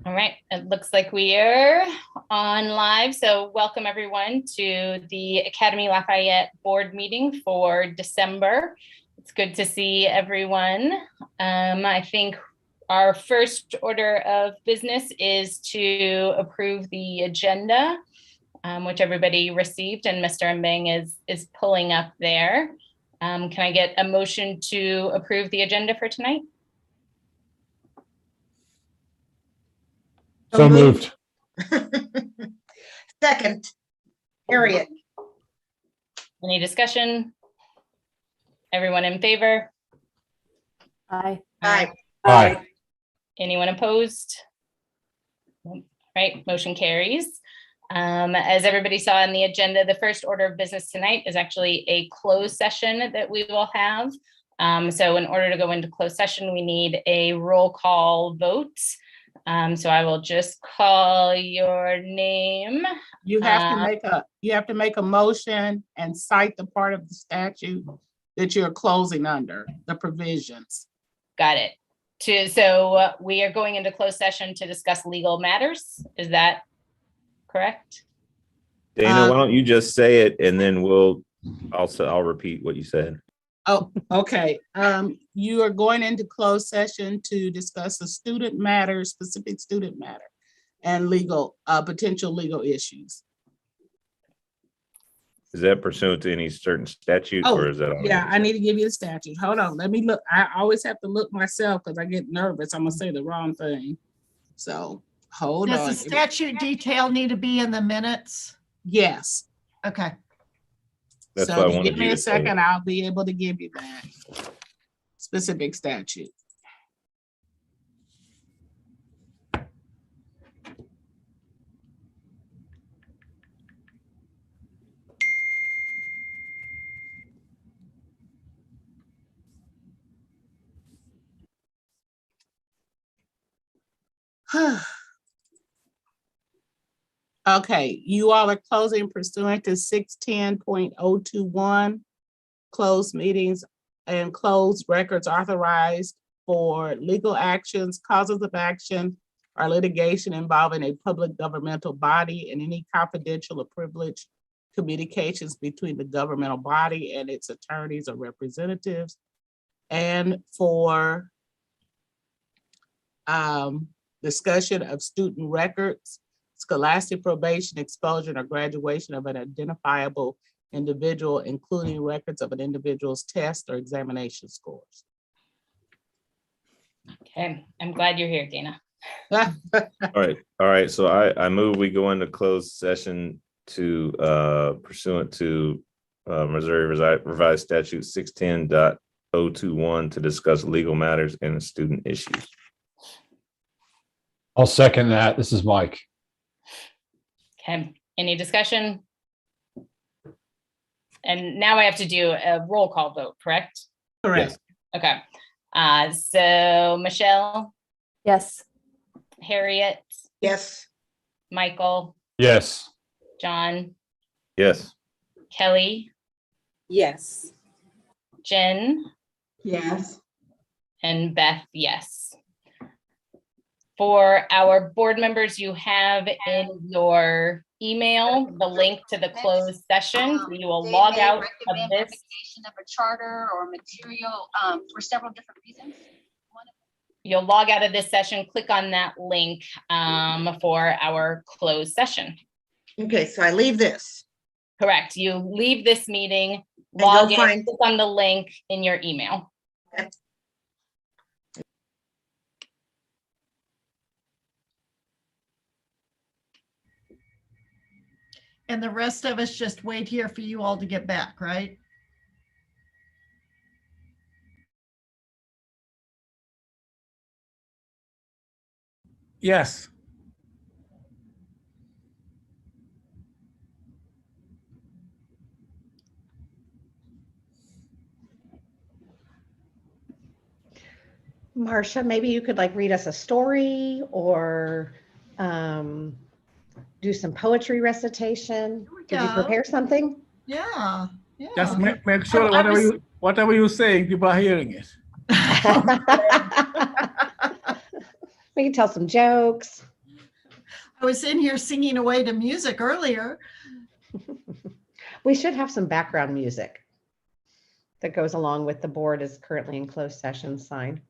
All right, it looks like we are on live. So welcome everyone to the Académie Lafayette board meeting for December. It's good to see everyone. I think our first order of business is to approve the agenda, which everybody received, and Mr. Mbang is pulling up there. Can I get a motion to approve the agenda for tonight? So moved. Second, Harriet. Any discussion? Everyone in favor? Aye. Aye. Aye. Anyone opposed? Right, motion carries. As everybody saw in the agenda, the first order of business tonight is actually a closed session that we will have. So in order to go into closed session, we need a roll call vote. So I will just call your name. You have to make a motion and cite the part of the statute that you're closing under, the provisions. Got it. So we are going into closed session to discuss legal matters. Is that correct? Dana, why don't you just say it and then I'll repeat what you said. Oh, okay. You are going into closed session to discuss a student matter, specific student matter, and legal, potential legal issues. Is that pursuant to any certain statute, or is that? Yeah, I need to give you the statute. Hold on, let me look. I always have to look myself because I get nervous. I'm gonna say the wrong thing. So hold on. Does the statute detail need to be in the minutes? Yes. Okay. That's So why I if you wanted give me you a to say second, it. I'll be able to give you that specific statute. Okay, you all are closing pursuant to 610.021, closed meetings and closed records authorized for legal actions, causes of action, or litigation involving a public governmental body and any confidential or privileged communications between the governmental body and its attorneys or representatives, and for discussion of student records, scholastic probation, exposure, or graduation of an identifiable individual, including records of an individual's test or examination scores. Okay, I'm glad you're here, Dana. All right. So I move we go into closed session to pursuant to Missouri Revised Statute 610.021 to discuss legal matters and student issues. I'll second that. This is Mike. Okay, any discussion? And now I have to do a roll call vote, correct? Correct. Okay, so Michelle, Yes. Harriet, Yes. Michael, Yes. John, Yes. Kelly, Yes. Jen, Yes. and Beth, yes. For our board members, you have in your email the link to the closed session. So you will log out of this. Of a charter or material for several different reasons. You'll log out of this session, click on that link for our closed session. Okay, so I leave this. Correct. You leave this meeting, And log go in, find- click on the link in your email. Okay. And the rest of us just wait here for you all to get back, right? Yes. Marcia, maybe you could like read us a story or do some poetry recitation. Did you go. prepare something? Yeah. Just make sure that whatever you're saying, people are hearing it. We can tell some jokes. I was in here singing away to music earlier. We should have some background music that goes along with the board is currently in closed session sign.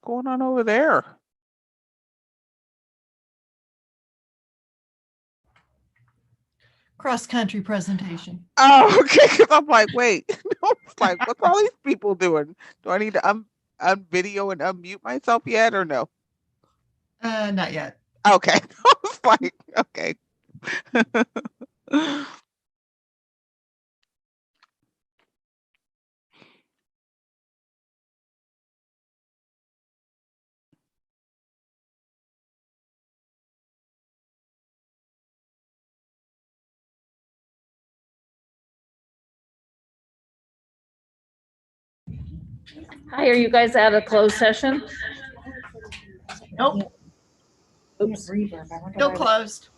going on over there? Cross-country presentation. Oh, okay. Because I'm like, wait. I was like, what's all these people doing? Do I need to unvideo and unmute myself yet or no? Not yet. Okay. I was like, okay. Hi, are you guys out of closed session? Nope, Oops. still closed.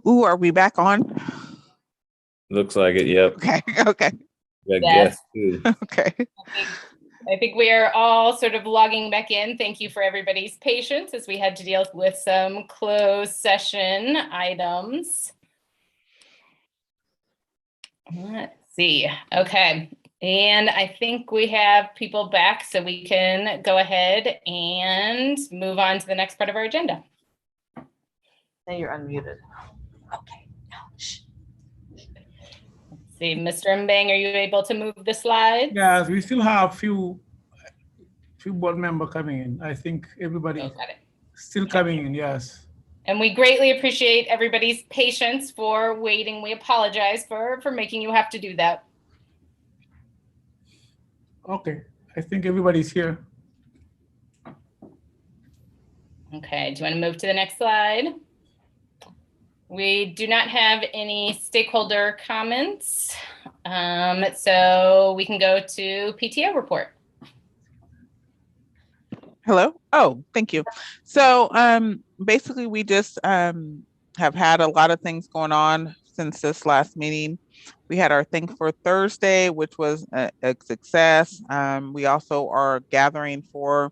Ooh, are we back on? Looks like it, yep. Okay, okay, Got Yes. guests too. okay. I think we are all sort of logging back in. Thank you for everybody's patience as we had to deal with some closed session items. Let's see. Okay. And I think we have people back, so we can go ahead and move on to the next part of our agenda. Now you're unmuted. Okay. No, shh. Let's see, Mr. Mbang, are you able to move the slides? Yes, we still have few board member coming in. I think everybody Oh, got it. still coming in, yes. And we greatly appreciate everybody's patience for waiting. We apologize for making you have to do that. Okay, I think everybody's here. Okay, do you want to move to the next slide? We do not have any stakeholder comments. So we can go to PTO report. Hello? Oh, thank you. So basically we just have had a lot of things going on since this last meeting. We had our Think for Thursday, which was a success. We also are gathering for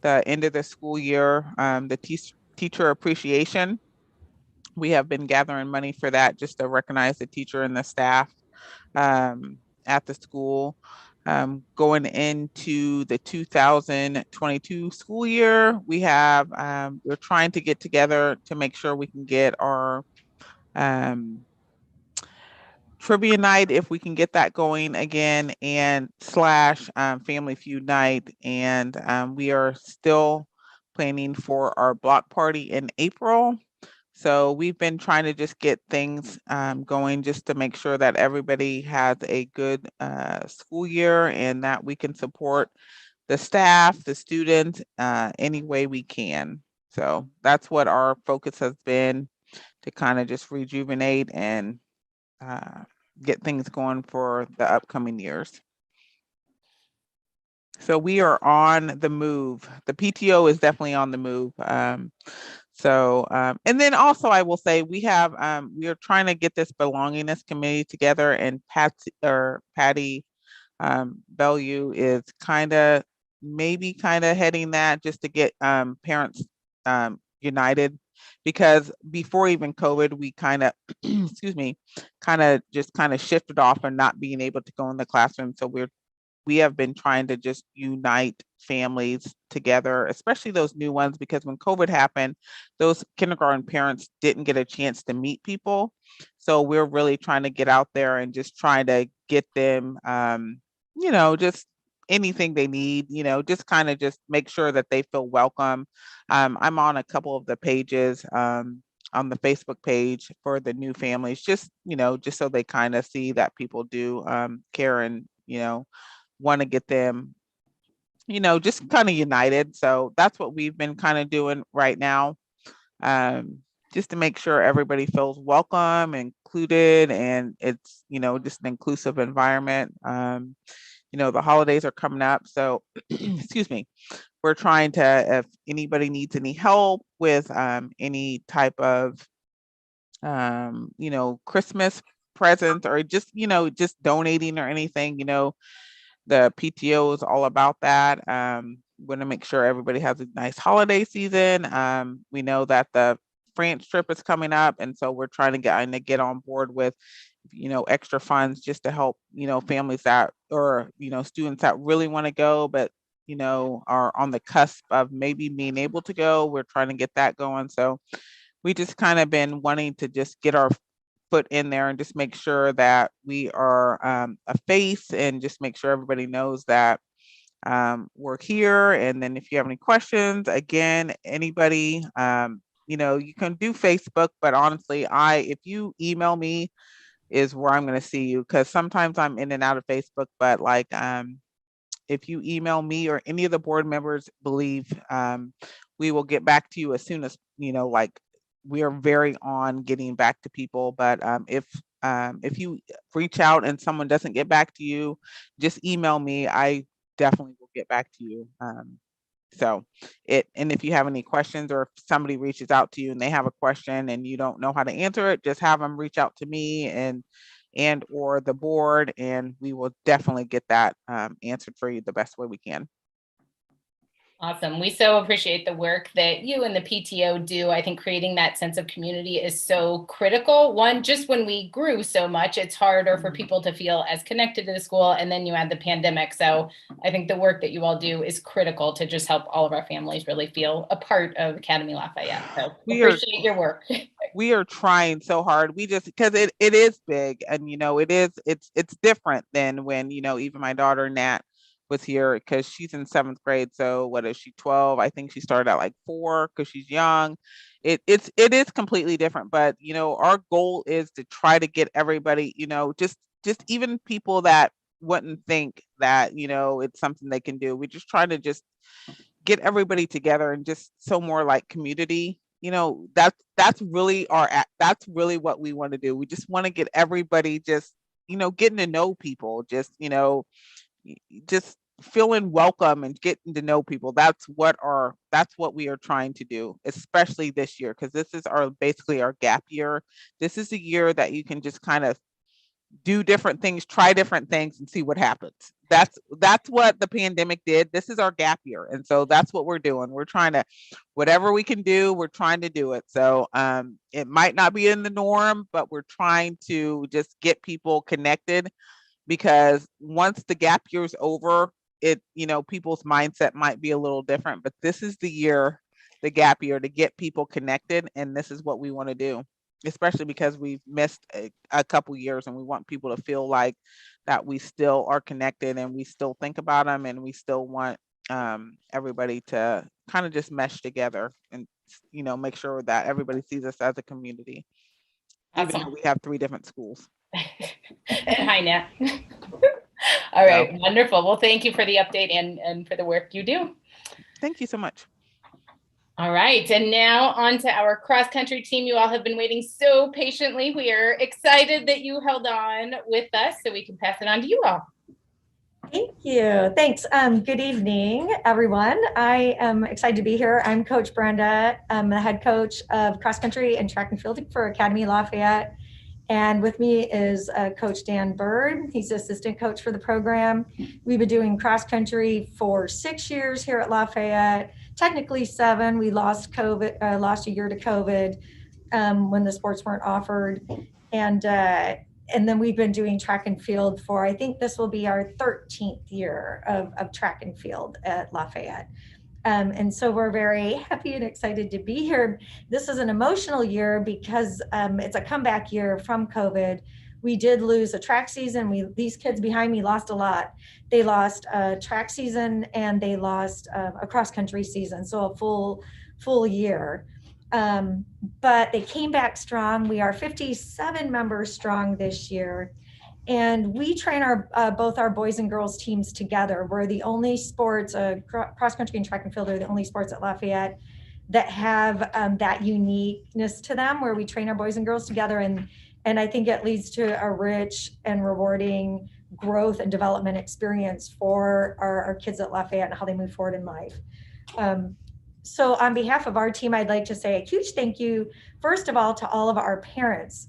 the end of the school year, the teacher appreciation. We have been gathering money for that just to recognize the teacher and the staff at the school. Going into the 2022 school year, we have, we're trying to get together to make sure we can get our trivia night, if we can get that going again, and slash family feud night. And we are still planning for our block party in April. So we've been trying to just get things going just to make sure that everybody has a good school year and that we can support the staff, the students, any way we can. So that's what our focus has been, to kind of just rejuvenate and get things going for the upcoming years. So we are on the move. The PTO is definitely on the move. And then also I will say we have, we are trying to get this belongingness committee together, and Patty Bellew is maybe heading that, just to get parents united, because before even COVID, we excuse me, just shifted off and not being able to go in the classroom. So we have been trying to just unite families together, especially those new ones, because when COVID happened, those kindergarten parents didn't get a chance to meet people. So we're really trying to get out there and just trying to get them, just anything they need, just just make sure that they feel welcome. I'm on a couple of the pages on the Facebook page for the new families, just so they see that people do care and, want to get them, just united. So that's what we've been doing right now, just to make sure everybody feels welcome, included, and it's, just an inclusive environment. The holidays are coming up, so excuse me, we're trying to, if anybody needs any help with any type of Christmas presents, or just just donating or anything, the PTO is all about that. Want to make sure everybody has a nice holiday season. We know that the France trip is coming up, and so we're trying to get on board with extra funds just to help families that, or students that really want to go but are on the cusp of maybe being able to go. We're trying to get that going. So we just been wanting to just get our foot in there and just make sure that we are a face, and just make sure everybody knows that we're here. And then if you have any questions, again, anybody, you can do Facebook, but honestly, if you email me is where I'm going to see you, because sometimes I'm in and out of Facebook. But if you email me or any of the board members, believe we will get back to you as soon as, we are very on getting back to people. But if you reach out and someone doesn't get back to you, just email me. I definitely will get back to you. So and if you have any questions, or if somebody reaches out to you and they have a question and you don't know how to answer it, just have them reach out to me and or the board, and we will definitely get that answered for you the best way we can. Awesome. We so appreciate the work that you and the PTO do. I think creating that sense of community is so critical. One, just when we grew so much, it's harder for people to feel as connected to the school. And then you add the pandemic. So I think the work that you all do is critical to just help all of our families really feel a part of Academy Lafayette. So we appreciate your work. We are trying so hard. We just, because it is big, and, you know, it's different than when, you know, even my daughter Nat was here, because she's in 7th grade. So what is she, 12? I think she started at like 4 because she's young. It is completely different, but, you know, our goal is to try to get everybody, you know, just even people that wouldn't think that, you know, it's something they can do. We just try to just get everybody together and just so more like community. You know, that's really that's really what we want to do. We just want to get everybody just, you know, getting to know people, just, you know, just feeling welcome and getting to know people. That's what we are trying to do, especially this year, because this is basically our gap year. This is a year that you can just kind of do different things, try different things, and see what happens. That's what the pandemic did. This is our gap year. And so that's what we're doing. We're trying to, whatever we can do, we're trying to do it. So it might not be in the norm, but we're trying to just get people connected, because once the gap year's over, you know, people's mindset might be a little different, but this is the year, the gap year, to get people connected. And this is what we want to do, especially because we've missed a couple years, and we want people to feel like that we still are connected and we still think about them, and we still want everybody to kind of just mesh together and, you know, make sure that everybody sees us as a community. Awesome. Even though we have 3 different schools. And hi, Nat. All right, wonderful. Well, thank you for the update and for the work you do. Thank you so much. All right, and now on to our cross-country team. You all have been waiting so patiently. We are excited that you held on with us, so we can pass it on to you all. Thank you. Thanks. Good evening, everyone. I am excited to be here. I'm Coach Brenda. I'm the head coach of cross-country and track and field for Academy Lafayette. And with me is Coach Dan Bird. He's the assistant coach for the program. We've been doing cross-country for 6 years here at Lafayette. Technically 7. We lost a year to COVID when the sports weren't offered. And then we've been doing track and field for, I think this will be our 13th year of track and field at Lafayette. And so we're very happy and excited to be here. This is an emotional year because it's a comeback year from COVID. We did lose a track season. These kids behind me lost a lot. They lost a track season and they lost a cross country season, so a full year. But they came back strong. We are 57 members strong this year. And we train both our boys and girls teams together. We're the only sports, cross country and track and field are the only sports at Lafayette that have that uniqueness to them, where we train our boys and girls together. And I think it leads to a rich and rewarding growth and development experience for our kids at Lafayette and how they move forward in life. So on behalf of our team, I'd like to say a huge thank you, first of all, to all of our parents,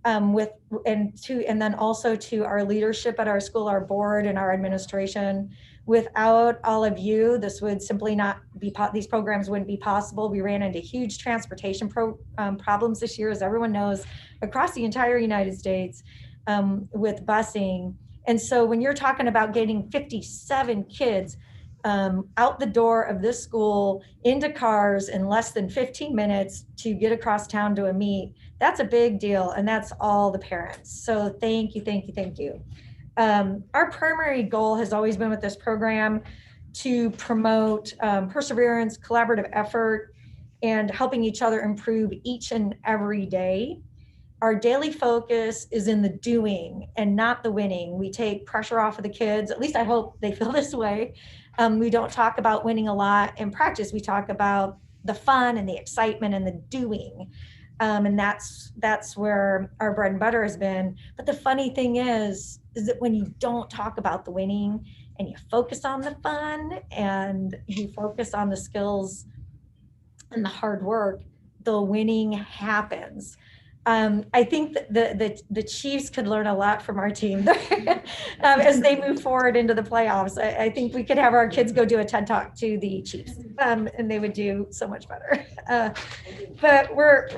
and then also to our leadership at our school, our board and our administration. Without all of you, this would simply not be, these programs wouldn't be possible. We ran into huge transportation problems this year, as everyone knows, across the entire United States with busing. And so when you're talking about getting 57 kids out the door of this school into cars in less than 15 minutes to get across town to a meet, that's a big deal. And that's all the parents. So thank you, thank you, thank you. Our primary goal has always been with this program to promote perseverance, collaborative effort, and helping each other improve each and every day. Our daily focus is in the doing and not the winning. We take pressure off of the kids. At least I hope they feel this way. We don't talk about winning a lot in practice. We talk about the fun and the excitement and the doing. And that's where our bread and butter has been. But the funny thing is that when you don't talk about the winning and you focus on the fun and you focus on the skills and the hard work, the winning happens. I think that the Chiefs could learn a lot from our team as they move forward into the playoffs. I think we could have our kids go do a TED Talk to the Chiefs, and they would do so much better. But we're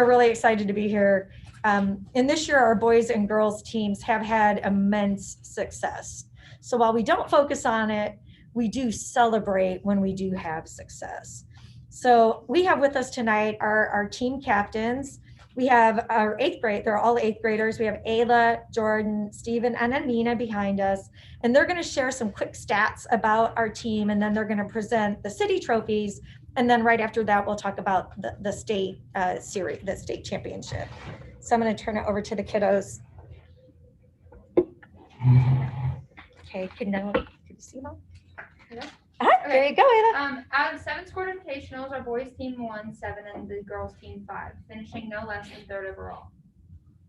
really excited to be here. And this year, our boys and girls teams have had immense success. So while we don't focus on it, we do celebrate when we do have success. So we have with us tonight our team captains. We have our 8th grade, they're all 8th graders. We have Ayla, Jordan, Stephen, and Amina behind us. And they're gonna share some quick stats about our team, and then they're gonna present the city trophies. And then right after that, we'll talk about the state series, the state championship. So I'm gonna turn it over to the kiddos. Okay, can you see them? There you go, Ayla. Out of 7 scored invitationals, our boys team won 7 and the girls team 5, finishing no less than 3rd overall.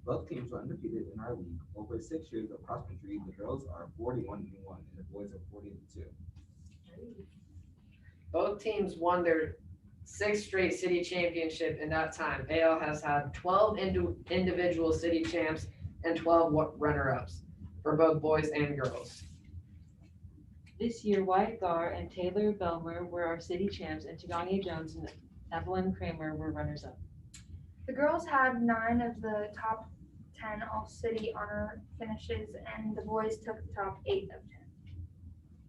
Both teams were undefeated in our league. Over 6 years of cross country, the girls are 41-1 and the boys are 40-2. Both teams won their 6th straight city championship in that time. AL has had 12 individual city champs and 12 runner-ups for both boys and girls. This year, Wyatt Garr and Taylor Belmer were our city champs, and Tigania Jones and Evelyn Kramer were runners-up. The girls had 9 of the top 10 all-city honor finishes, and the boys took the top 8 of 10.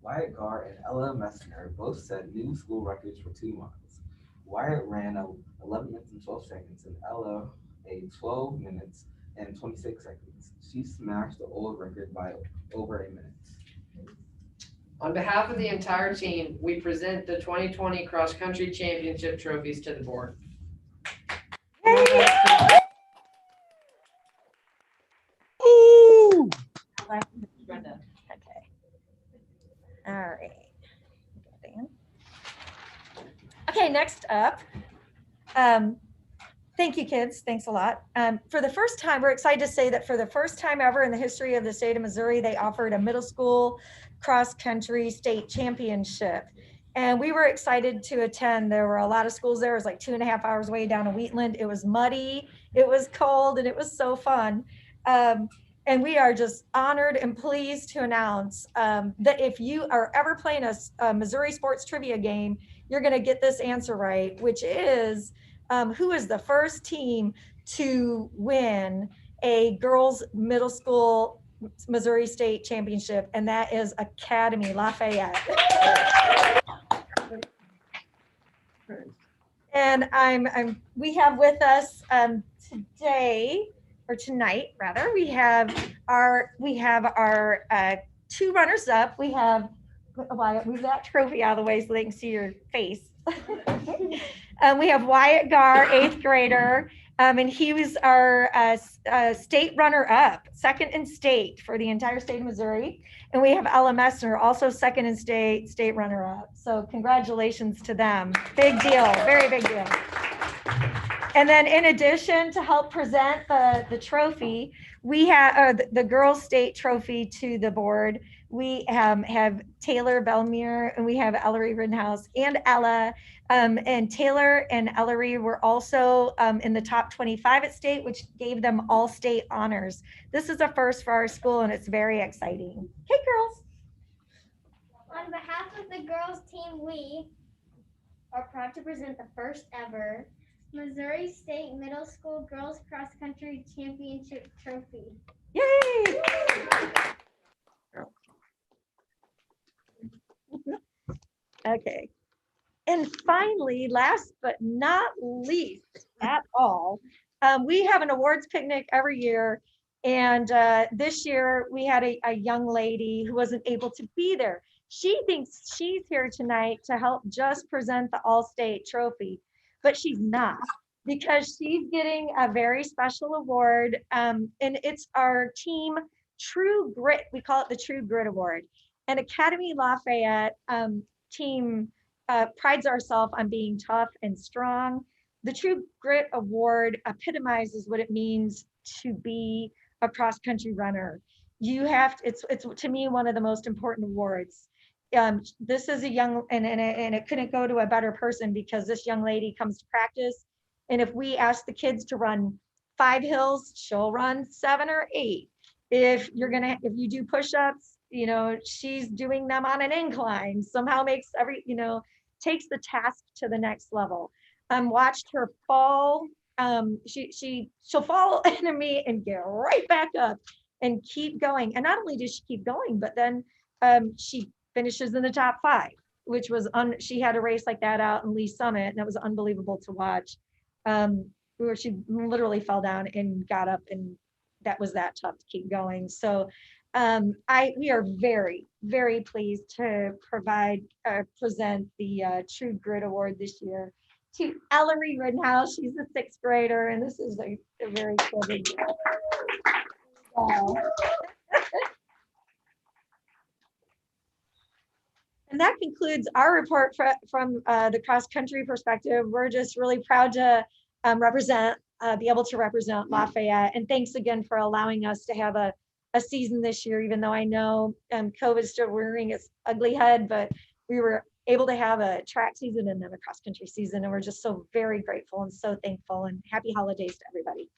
Wyatt Garr and Ella Messner both set new school records for 2 miles. Wyatt ran 11 minutes and 12 seconds, and Ella a 12 minutes and 26 seconds. She smashed the old record by over a minute. On behalf of the entire team, we present the 2020 Cross Country Championship trophies to the board. Ooh. Brenda. Okay. All right. Okay, next up. Thank you, kids. Thanks a lot. For the first time, we're excited to say that for the first time ever in the history of the state of Missouri, they offered a middle school cross country state championship. And we were excited to attend. There were a lot of schools there. It was like 2.5 hours way down in Wheatland. It was muddy, it was cold, and it was so fun. And we are just honored and pleased to announce that if you are ever playing a Missouri sports trivia game, you're gonna get this answer right, which is, who is the first team to win a girls middle school Missouri State Championship? And that is Académie Lafayette. And we have with us today, or tonight rather, we have our 2 runners up. We have, Wyatt, move that trophy out of the way so they can see your face. We have Wyatt Garr, 8th grader, and he was our state runner-up, 2nd in state for the entire state of Missouri. And we have Ella Messner, also 2nd in state runner-up. So congratulations to them. Big deal, very big deal. And then in addition, to help present the trophy, we have the girls' state trophy to the board. We have Taylor Belmer, and we have Ellery Rittenhouse and Ella. And Taylor and Ellery were also in the top 25 at state, which gave them all state honors. This is a first for our school, and it's very exciting. Hey, girls. On behalf of the girls team, we are proud to present the first ever Missouri State Middle School Girls Cross Country Championship Trophy. Yay! Okay. And finally, last but not least at all, we have an awards picnic every year. And this year we had a young lady who wasn't able to be there. She thinks she's here tonight to help just present the All-State trophy, but she's not, because she's getting a very special award. And it's our team True Grit. We call it the True Grit Award. And Académie Lafayette team prides ourselves on being tough and strong. the True Grit Award epitomizes what it means to be a cross-country runner. You have to, it's to me one of the most important awards. This is a young, and it couldn't go to a better person, because this young lady comes to practice, and if we ask the kids to run 5 hills, she'll run 7 or 8. If you do push-ups, you know, she's doing them on an incline, somehow makes takes the task to the next level. Watched her fall. She'll fall into me and get right back up and keep going. And not only does she keep going, but then she finishes in the top 5, which was she had a race like that out in Lee Summit, and it was unbelievable to watch. Where she literally fell down and got up, and that was that tough to keep going. So we are very, very pleased to present the True Grit Award this year to Ellery Rittenhouse. She's a 6th grader, and this is a very cool video. Wow. And that concludes our report from the cross-country perspective. We're just really proud to be able to represent Lafayette. And thanks again for allowing us to have a season this year, even though I know COVID is still rearing its ugly head, but we were able to have a track season and then a cross-country season. And we're just so very grateful and so thankful, and happy holidays to everybody.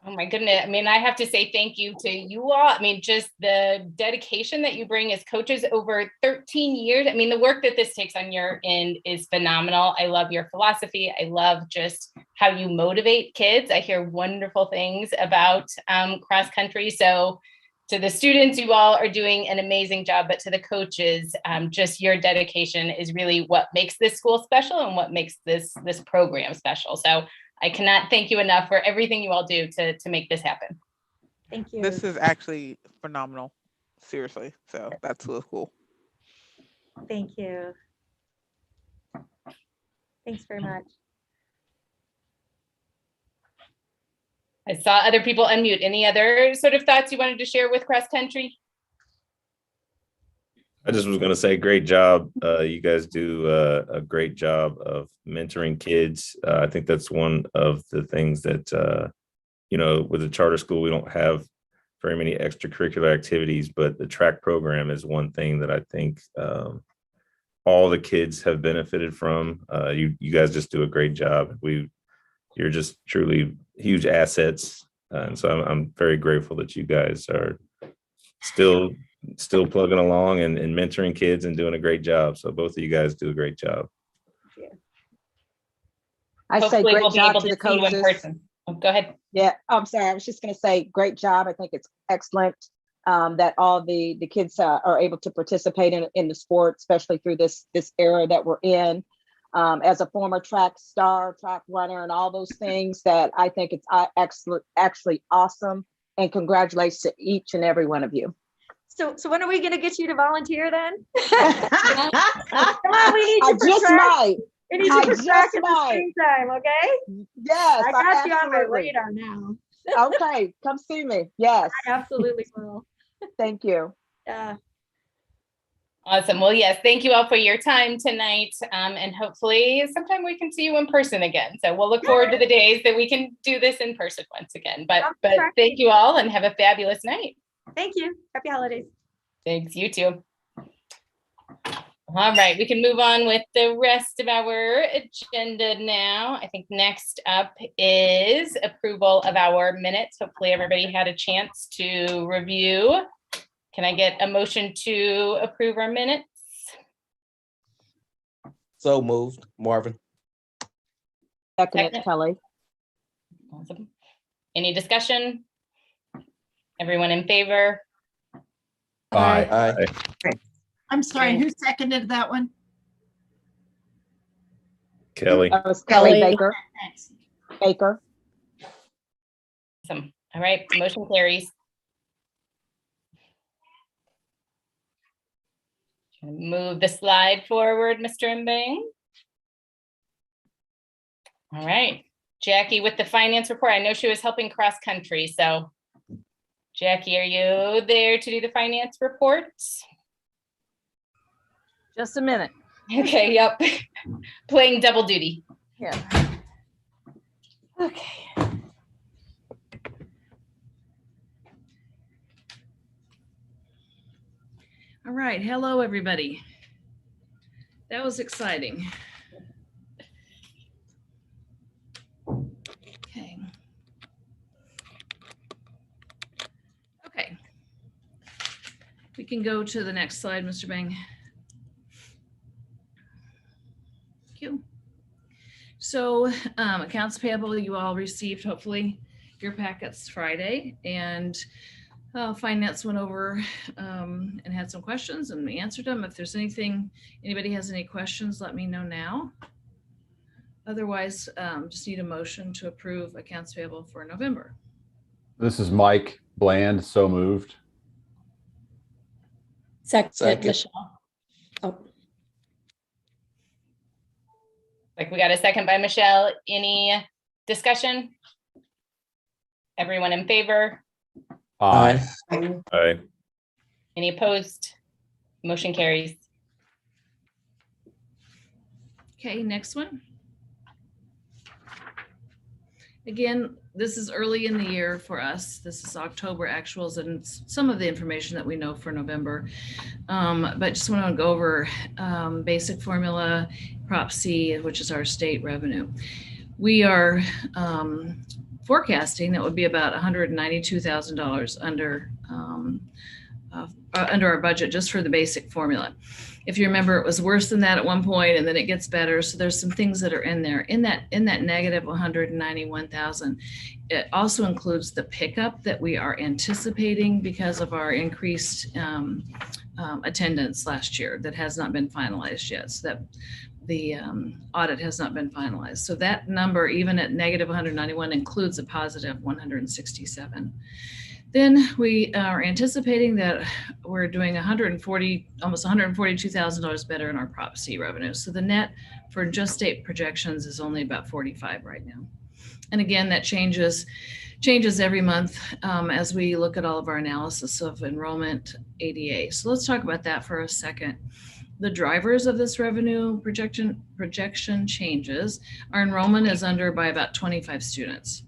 Oh my goodness. I mean, I have to say thank you to you all. I mean, just the dedication that you bring as coaches over 13 years. I mean, the work that this takes on your end is phenomenal. I love your philosophy. I love just how you motivate kids. I hear wonderful things about cross country. So to the students, you all are doing an amazing job, but to the coaches, just your dedication is really what makes this school special and what makes this program special. So I cannot thank you enough for everything you all do to make this happen. Thank you. This is actually phenomenal, seriously. So that's so cool. Thank you. Thanks very much. I saw other people unmute. Any other sort of thoughts you wanted to share with cross country? I just was going to say, great job. You guys do a great job of mentoring kids. I think that's one of the things that, with the charter school, we don't have very many extracurricular activities, but the track program is one thing that I think all the kids have benefited from. You guys just do a great job. You're just truly huge assets. And so I'm very grateful that you guys are still plugging along and mentoring kids and doing a great job. So both of you guys do a great job. I say Hopefully great we'll be job able to the see you in coaches. person. Oh, go ahead. Yeah, I'm sorry. I was just going to say great job. I think it's excellent that all the kids are able to participate in the sport, especially through this era that we're in. As a former track star, track runner, and all those things, that I think it's actually awesome. And congratulations to each and every one of you. So when are we going to get you to volunteer then? Come on, we need you for just track. might. We need you for track at the same time, okay? Yes, I got you on my absolutely. radar now. Okay, come see me. Yes. I absolutely will. Thank you. Yeah. Awesome. Well, yes, thank you all for your time tonight. And hopefully sometime we can see you in person again. So we'll look forward to the days that we can do this in person once again. But thank you all and have a fabulous night. Thank you. Happy holidays. Thanks, you too. All right, we can move on with the rest of our agenda now. I think next up is approval of our minutes. Hopefully everybody had a chance to review. Can I get a motion to approve our minutes? So moved, Marvin. Second, Kelly. Awesome. Any discussion? Everyone in favor? Aye. Aye. I'm sorry, who seconded that one? Kelly. That was Kelly Baker. Thanks. Baker. Awesome. All right, motion carries. Move the slide forward, Mr. Mbang. All right, Jackie with the finance report. I know she was helping cross country. So Jackie, are you there to do the finance reports? Just a minute. Okay, yep. Playing double duty. Yeah. Okay. All right, hello, everybody. That was exciting. Okay. Okay. We can go to the next slide, Mr. Bang. Thank you. So accounts payable, you all received hopefully your packets Friday, and finance went over and had some questions and we answered them. If there's anything, anybody has any questions, let me know now. Otherwise, just need a motion to approve accounts payable for November. This is Mike Bland, so moved. Second, Michelle. Oh. Like we got a second by Michelle. Any discussion? Everyone in favor? Aye. Aye. Any opposed? Motion carries. Okay, next one. Again, this is early in the year for us. This is October actuals and some of the information that we know for November. But just want to go over basic formula, Prop C, which is our state revenue. We are forecasting that would be about $192,000 under our budget just for the basic formula. If you remember, it was worse than that at one point, and then it gets better. So there's some things that are in there. In that negative 191,000, it also includes the pickup that we are anticipating because of our increased attendance last year that has not been finalized yet. So that the audit has not been finalized. So that number, even at negative 191, includes a positive 167. Then we are anticipating that we're doing almost $142,000 better in our Prop C revenue. So the net for just state projections is only about 45 right now. And again, that changes every month as we look at all of our analysis of enrollment ADA. So let's talk about that for a second. The drivers of this revenue projection changes. Our enrollment is under by about 25 students.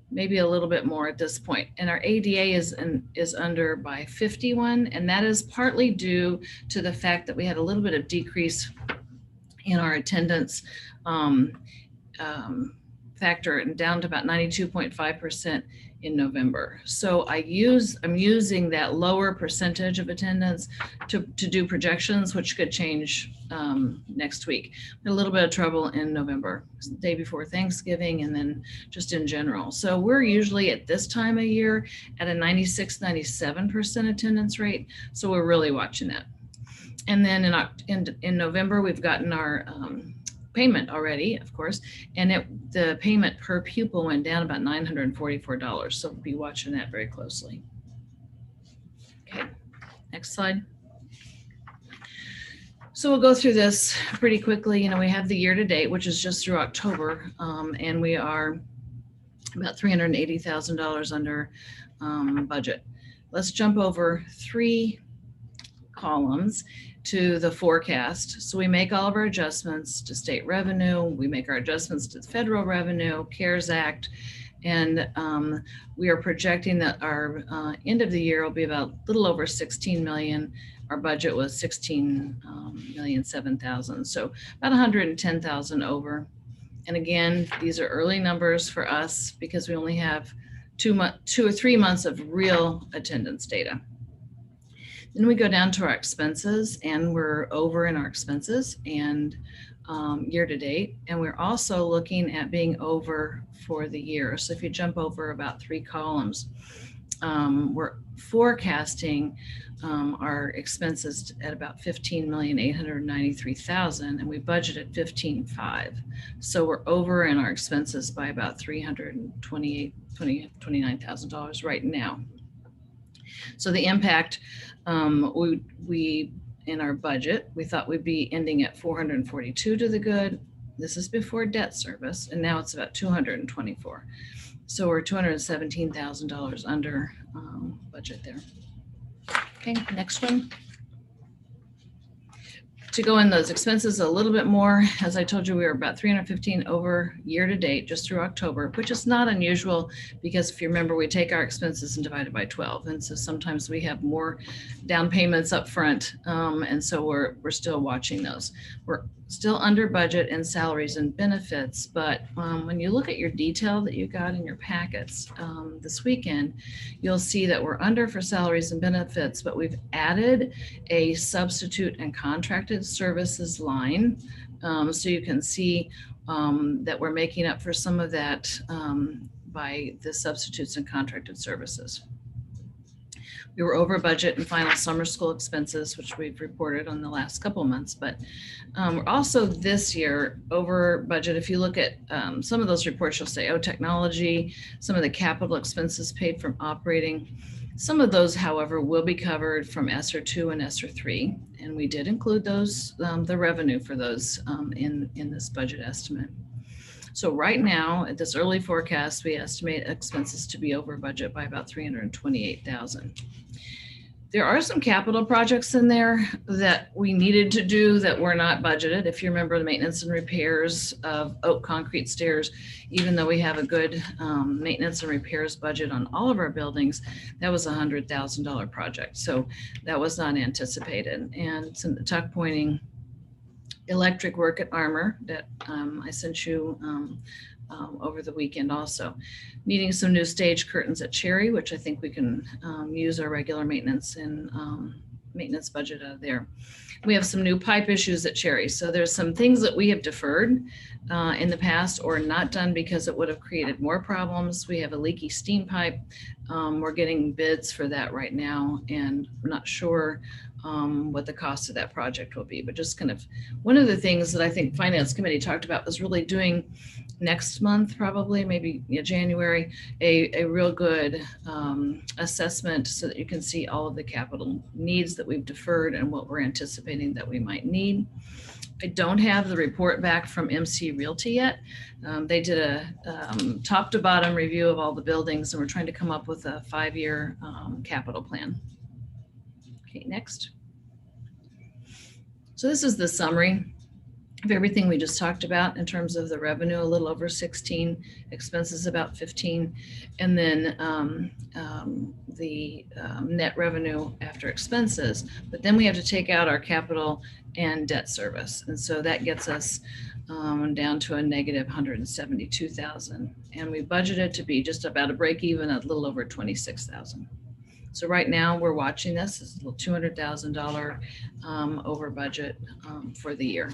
Maybe a little bit more at this point. And our ADA is under by 51. And that is partly due to the fact that we had a little bit of decrease in our attendance factor and down to about 92.5% in November. So I'm using that lower percentage of attendance to do projections, which could change next week. A little bit of trouble in November, day before Thanksgiving, and then just in general. So we're usually at this time of year at a 96-97% attendance rate. So we're really watching that. And then in November, we've gotten our payment already, of course, and the payment per pupil went down about $944. So we'll be watching that very closely. Okay, next slide. So we'll go through this pretty quickly. You know, we have the year to date, which is just through October, and we are about $380,000 under budget. Let's jump over 3 columns to the forecast. So we make all of our adjustments to state revenue, we make our adjustments to the federal revenue, CARES Act, and we are projecting that our end of the year will be about a little over 16 million. Our budget was 16,007,000, so about 110,000 over. And again, these are early numbers for us because we only have 2 or 3 months of real attendance data. Then we go down to our expenses, and we're over in our expenses and year to date. And we're also looking at being over for the year. So if you jump over about 3 columns, we're forecasting our expenses at about 15,893,000, and we budgeted 15.5. So we're over in our expenses by about $29,000 right now. So the impact, we in our budget, we thought we'd be ending at 442 to the good. This is before debt service, and now it's about 224. So we're $217,000 under budget there. Okay, next one. to go in those expenses a little bit more, as I told you, we were about 315 over year to date, just through October, which is not unusual because if you remember, we take our expenses and divide it by 12. And so sometimes we have more down payments up front. And so we're still watching those. We're still under budget in salaries and benefits, but when you look at your detail that you got in your packets this weekend, you'll see that we're under for salaries and benefits, but we've added a substitute and contracted services line. So you can see that we're making up for some of that by the substitutes and contracted services. We were over budget in final summer school expenses, which we've reported on the last couple of months, but we're also this year over budget. If you look at some of those reports, you'll say, oh, technology, some of the capital expenses paid from operating. Some of those, however, will be covered from ESSER 2 and ESSER 3, and we did include those, the revenue for those in this budget estimate. So right now, at this early forecast, we estimate expenses to be over budget by about $328,000. There are some capital projects in there that we needed to do that were not budgeted. If you remember the maintenance and repairs of oak concrete stairs, even though we have a good maintenance and repairs budget on all of our buildings, that was a $100,000 project. So that was not anticipated. And some tuck pointing electric work at Armor that I sent you over the weekend also. Needing some new stage curtains at Cherry, which I think we can use our regular maintenance and maintenance budget out of there. We have some new pipe issues at Cherry. So there's some things that we have deferred in the past or not done because it would have created more problems. We have a leaky steam pipe. We're getting bids for that right now and we're not sure what the cost of that project will be, but just kind of one of the things that I think Finance Committee talked about was really doing next month, probably maybe January, a real good assessment so that you can see all of the capital needs that we've deferred and what we're anticipating that we might need. I don't have the report back from MC Realty yet. They did a top to bottom review of all the buildings and we're trying to come up with a 5-year capital plan. Okay, next. So this is the summary of everything we just talked about in terms of the revenue, a little over 16, expenses about 15, and then the net revenue after expenses. But then we have to take out our capital and debt service. And so that gets us down to a negative 172,000. And we budgeted to be just about a break even at a little over 26,000. So right now we're watching this. It's a little $200,000 over budget for the year.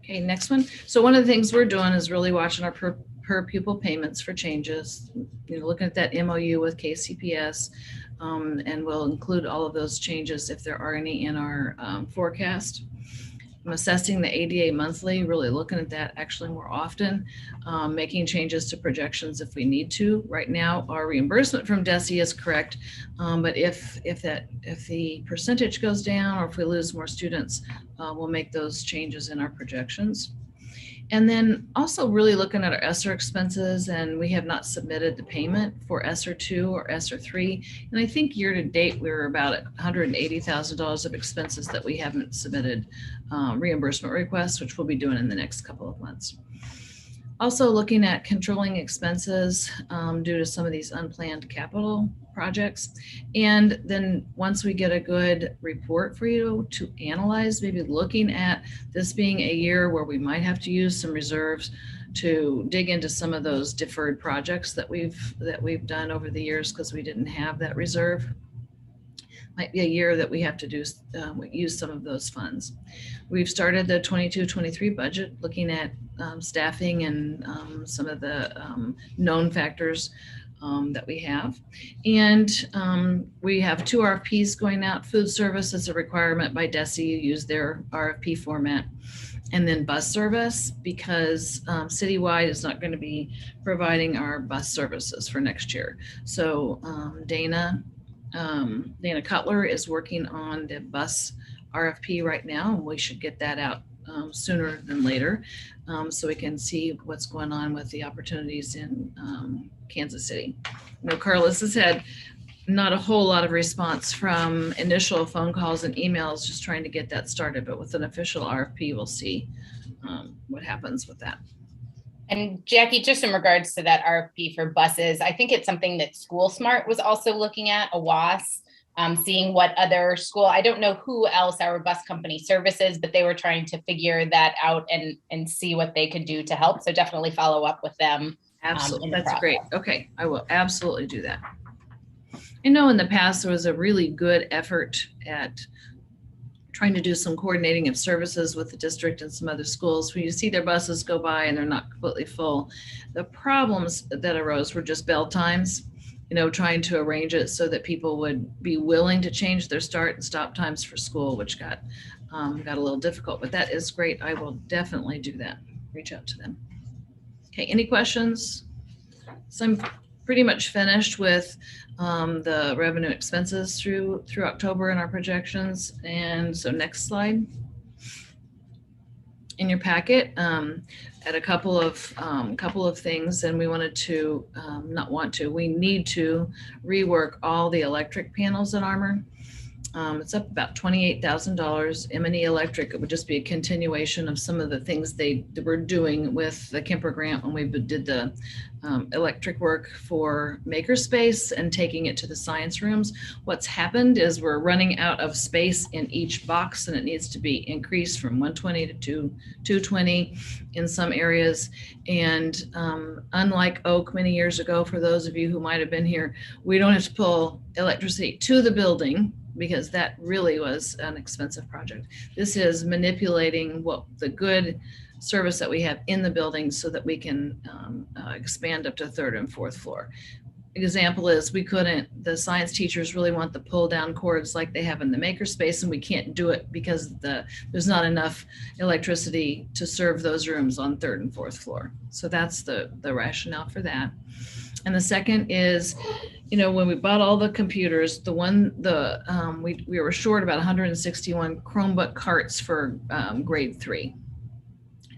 Okay, next one. So one of the things we're doing is really watching our per pupil payments for changes. You know, looking at that MOU with KCPS, and we'll include all of those changes if there are any in our forecast. I'm assessing the ADA monthly, really looking at that actually more often, making changes to projections if we need to. Right now, our reimbursement from DESE is correct, but if the percentage goes down or if we lose more students, we'll make those changes in our projections. And then also really looking at our ESSER expenses, and we have not submitted the payment for ESSER 2 or ESSER 3. And I think year to date, we were about $180,000 of expenses that we haven't submitted reimbursement requests, which we'll be doing in the next couple of months. Also looking at controlling expenses due to some of these unplanned capital projects. And then once we get a good report for you to analyze, maybe looking at this being a year where we might have to use some reserves to dig into some of those deferred projects that we've done over the years because we didn't have that reserve. Might be a year that we have to do use some of those funds. We've started the 22-23 budget looking at staffing and some of the known factors that we have. And we have 2 RFPs going out. Food service is a requirement by DESE, you use their RFP format. And then bus service, because Citywide is not going to be providing our bus services for next year. So Dana Cutler is working on the bus RFP right now, and we should get that out sooner than later, so we can see what's going on with the opportunities in Kansas City. You know, Carlos has had not a whole lot of response from initial phone calls and emails, just trying to get that started. But with an official RFP, we'll see what happens with that. And Jackie, just in regards to that RFP for buses, I think it's something that School Smart was also looking at, AWAS, seeing what other school, I don't know who else our bus company services, but they were trying to figure that out and see what they could do to help. So definitely follow up with them. Absolutely, that's great. Okay, I will absolutely do that. I know in the past there was a really good effort at trying to do some coordinating of services with the district and some other schools. When you see their buses go by and they're not completely full, the problems that arose were just bell times, you know, trying to arrange it so that people would be willing to change their start and stop times for school, which got a little difficult, but that is great. I will definitely do that. Reach out to them. Okay, any questions? So I'm pretty much finished with the revenue expenses through October in our projections. And so next slide. In your packet, at a couple of things, and we wanted to, we need to rework all the electric panels at Armor. It's up about $28,000. M&E Electric, it would just be a continuation of some of the things they were doing with the Kemper grant when we did the electric work for Makerspace and taking it to the science rooms. What's happened is we're running out of space in each box, and it needs to be increased from 120 to 220 in some areas. And unlike Oak many years ago, for those of you who might have been here, we don't have to pull electricity to the building, because that really was an expensive project. This is manipulating what the good service that we have in the building so that we can expand up to 3rd and 4th floor. Example is the science teachers really want the pull down cords like they have in the makerspace, and we can't do it because there's not enough electricity to serve those rooms on 3rd and 4th floor. So that's the rationale for that. And the second is, you know, when we bought all the computers, we were short about 161 Chromebook carts for grade 3.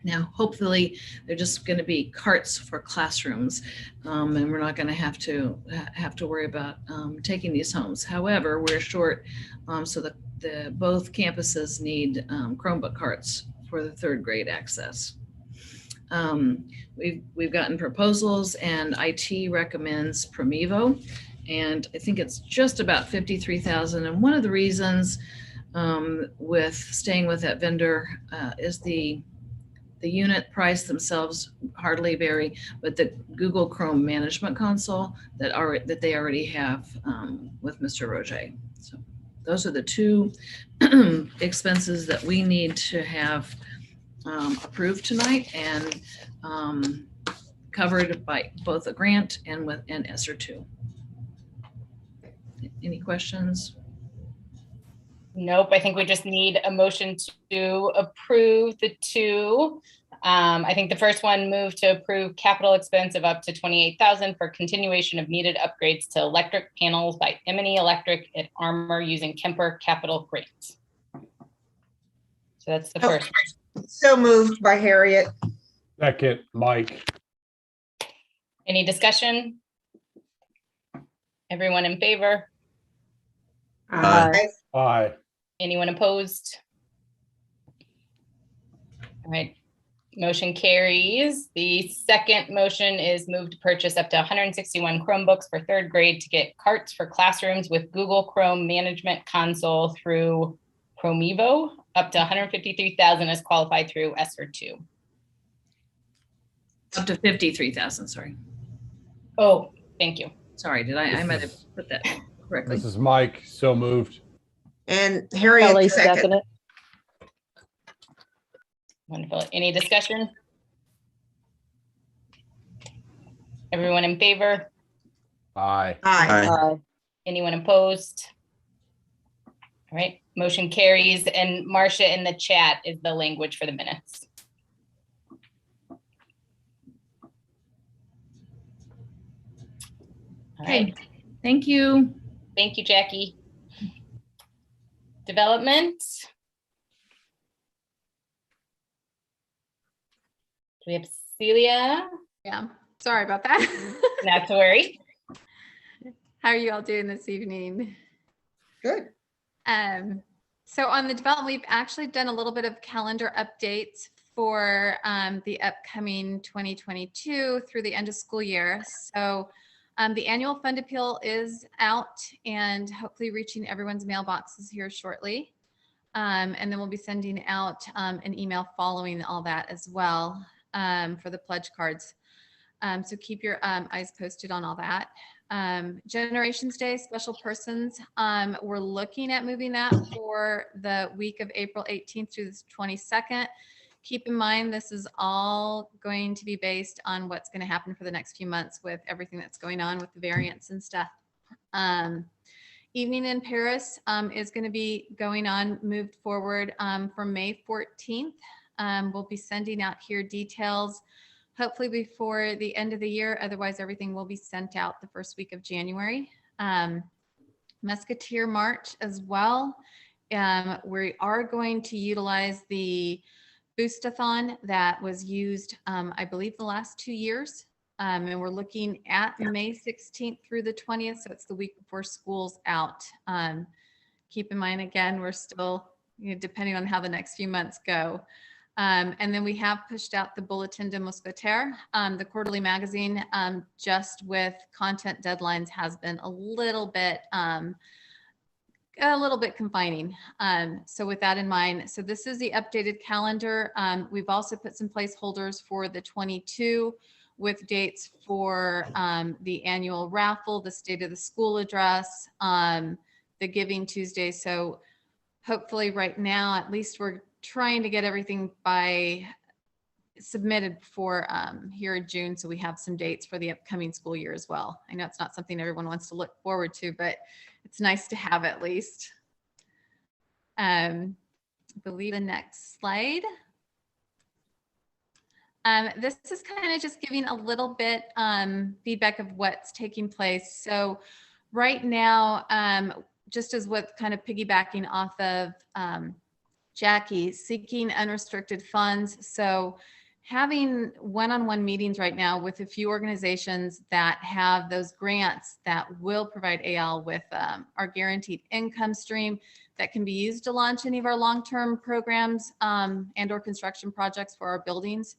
Now, hopefully, they're just going to be carts for classrooms, and we're not going to have to worry about taking these homes. However, we're short, so both campuses need Chromebook carts for the 3rd grade access. We've gotten proposals, and IT recommends Promevo, and I think it's just about $53,000. And one of the reasons with staying with that vendor is the unit price themselves hardly vary, but the Google Chrome management console that they already have with Mr. Roger. So those are the two expenses that we need to have approved tonight and covered by both a grant and ESSER 2. Any questions? Nope, I think we just need a motion to approve the two. I think the first one, move to approve capital expense of up to $28,000 for continuation of needed upgrades to electric panels by M&E Electric at Armor using Kemper capital grants. So that's the first. So moved by Harriet. Second, Mike. Any discussion? Everyone in favor? Aye. Aye. Anyone opposed? All right, motion carries. The second motion is move to purchase up to 161 Chromebooks for 3rd grade to get carts for classrooms with Google Chrome management console through Promevo. Up to 153,000 is qualified through ESSER 2. Up to 53,000, sorry. Oh, thank you. Sorry, I might have put that correctly. This is Mike, so moved. And Harriet Kelly, second. second it. Wonderful. Any discussion? Everyone in favor? Aye. Aye. Aye. Anyone opposed? All right, motion carries. And Marcia, in the chat is the language for the minutes. All right. Thank you. Thank you, Jackie. Development. Do we have Celia? Yeah, sorry about that. Not to worry. How are you all doing this evening? Good. So on the development, we've actually done a little bit of calendar updates for the upcoming 2022 through the end of school year. So the annual fund appeal is out and hopefully reaching everyone's mailboxes here shortly. And then we'll be sending out an email following all that as well for the pledge cards. So keep your eyes posted on all that. Generations Day, special persons, we're looking at moving that for the week of April 18th through the 22nd. Keep in mind, this is all going to be based on what's going to happen for the next few months with everything that's going on with the variants and stuff. Evening in Paris is going to be going on, moved forward for May 14th. We'll be sending out here details hopefully before the end of the year. Otherwise, everything will be sent out the first week of January. Musketeer March as well. We are going to utilize the Boostathon that was used, I believe, the last 2 years. And we're looking at May 16th through the 20th. So it's the week before school's out. Keep in mind, again, we're still, depending on how the next few months go. And then we have pushed out the Bulletin de Mousquetaire, the quarterly magazine, just with content deadlines has been a little bit confining. So with that in mind, so this is the updated calendar. We've also put some placeholders for the 22 with dates for the annual raffle, the State of the School address, the Giving Tuesday. So hopefully right now, at least we're trying to get everything submitted for here in June, so we have some dates for the upcoming school year as well. I know it's not something everyone wants to look forward to, but it's nice to have at least. I believe the next slide. This is kind of just giving a little bit feedback of what's taking place. So right now, just as what kind of piggybacking off of Jackie, seeking unrestricted funds. So having one-on-one meetings right now with a few organizations that have those grants that will provide AL with our guaranteed income stream that can be used to launch any of our long-term programs and or construction projects for our buildings.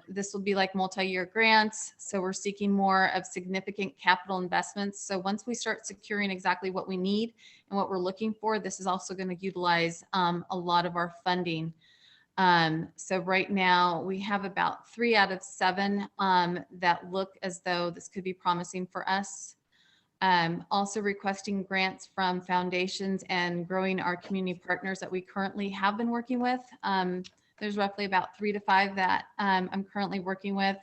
This will be like multi-year grants. So we're seeking more of significant capital investments. So once we start securing exactly what we need and what we're looking for, this is also going to utilize a lot of our funding. So right now we have about 3 out of 7 that look as though this could be promising for us. Also requesting grants from foundations and growing our community partners that we currently have been working with. There's roughly about 3 to 5 that I'm currently working with.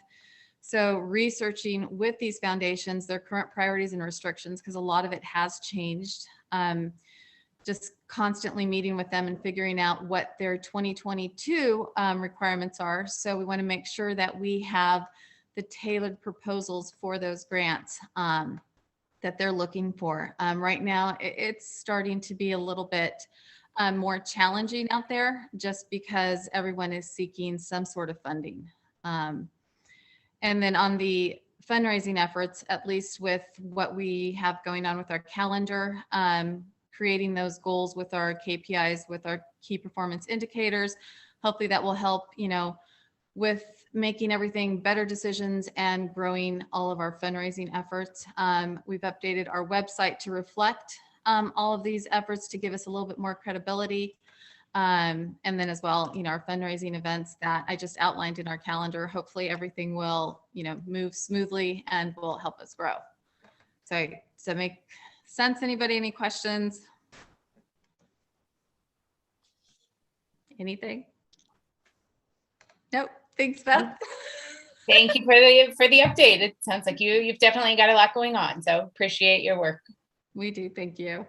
So researching with these foundations, their current priorities and restrictions, because a lot of it has changed. Just constantly meeting with them and figuring out what their 2022 requirements are. So we want to make sure that we have the tailored proposals for those grants that they're looking for. Right now, it's starting to be a little bit more challenging out there just because everyone is seeking some sort of funding. And then on the fundraising efforts, at least with what we have going on with our calendar, creating those goals with our KPIs, with our key performance indicators, hopefully that will help, with making everything better decisions and growing all of our fundraising efforts. We've updated our website to reflect all of these efforts to give us a little bit more credibility. And then as well, our fundraising events that I just outlined in our calendar, hopefully everything will, move smoothly and will help us grow. So does that make sense? Anybody, any questions? Anything? Nope. Thanks, Beth. Thank you for the update. It sounds like you've definitely got a lot going on. So appreciate your work. We do. Thank you.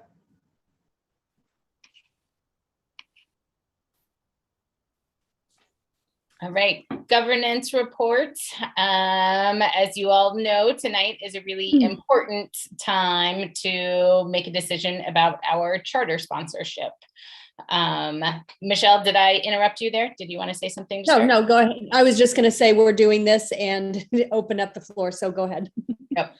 All right, governance reports. As you all know, tonight is a really important time to make a decision about our charter sponsorship. Michelle, did I interrupt you there? Did you want to say something? No, go ahead. I was just going to say we're doing this and open up the floor, so go ahead. Yep.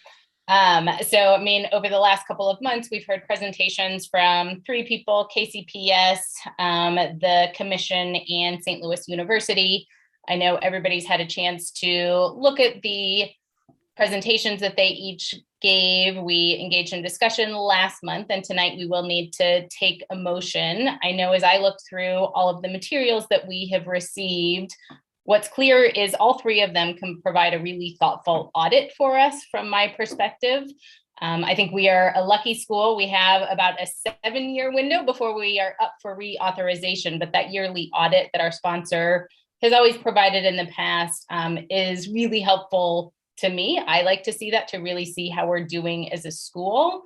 So, I mean, over the last couple of months, we've heard presentations from 3 people, KCPS, the Commission, and St. Louis University. I know everybody's had a chance to look at the presentations that they each gave. We engaged in discussion last month, and tonight we will need to take a motion. I know as I looked through all of the materials that we have received, what's clear is all 3 of them can provide a really thoughtful audit for us from my perspective. I think we are a lucky school. We have about a 7-year window before we are up for reauthorization, but that yearly audit that our sponsor has always provided in the past is really helpful to me. I like to see that to really see how we're doing as a school.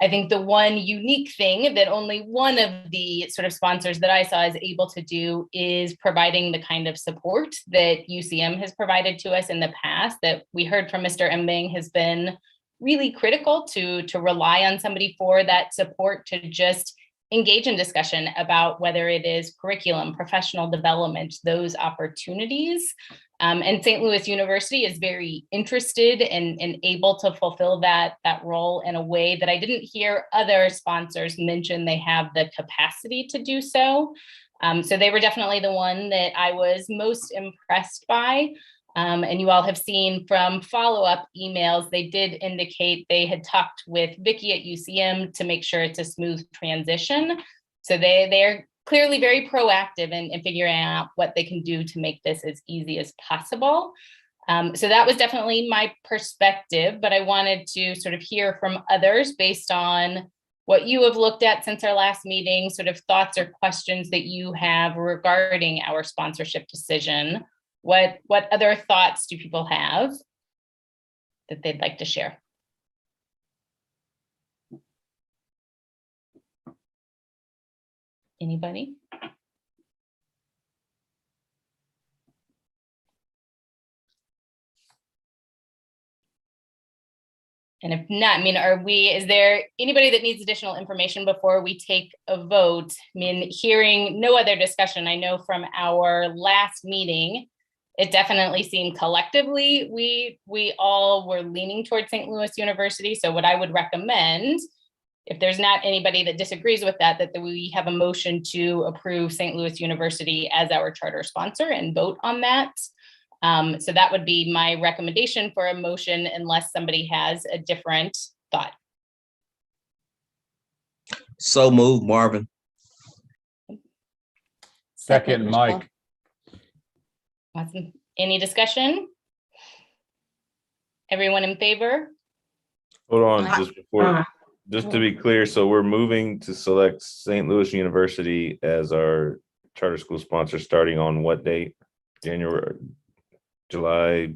I think the one unique thing that only one of the sort of sponsors that I saw is able to do is providing the kind of support that UCM has provided to us in the past, that we heard from Mr. Mbang has been really critical to rely on somebody for that support, to just engage in discussion about whether it is curriculum, professional development, those opportunities. And St. Louis University is very interested and able to fulfill that role in a way that I didn't hear other sponsors mention they have the capacity to do so. So they were definitely the one that I was most impressed by. And you all have seen from follow-up emails, they did indicate they had talked with Vicky at UCM to make sure it's a smooth transition. So they're clearly very proactive in figuring out what they can do to make this as easy as possible. So that was definitely my perspective, but I wanted to sort of hear from others based on what you have looked at since our last meeting, sort of thoughts or questions that you have regarding our sponsorship decision. What other thoughts do people have that they'd like to share? Anybody? And if not, I mean, is there anybody that needs additional information before we take a vote? I mean, hearing no other discussion, I know from our last meeting, it definitely seemed collectively, we all were leaning towards St. Louis University. So what I would recommend, if there's not anybody that disagrees with that we have a motion to approve St. Louis University as our charter sponsor and vote on that. So that would be my recommendation for a motion, unless somebody has a different thought. So moved, Marvin. Second, Mike. Awesome. Any discussion? Everyone in favor? Hold on, just before, just to be clear, so we're moving to select St. Louis University as our charter school sponsor starting on what date? July?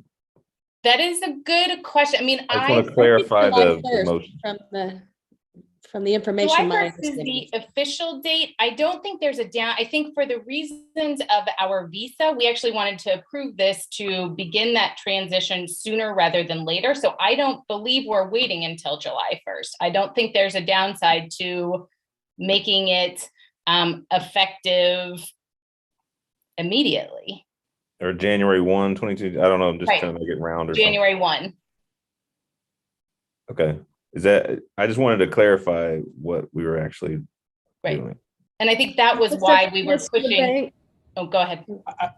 That is a good question. I mean, I just want to clarify the motion. From the information. July 1st is the official date. I don't think there's a down. I think for the reasons of our visa, we actually wanted to approve this to begin that transition sooner rather than later. So I don't believe we're waiting until July 1st. I don't think there's a downside to making it effective immediately. Or January 1, 22. I don't know. I'm just trying to make it round or January something. 1. Okay. Is that, I just wanted to clarify what we were actually doing. And I think that was why we were pushing. Oh, go ahead.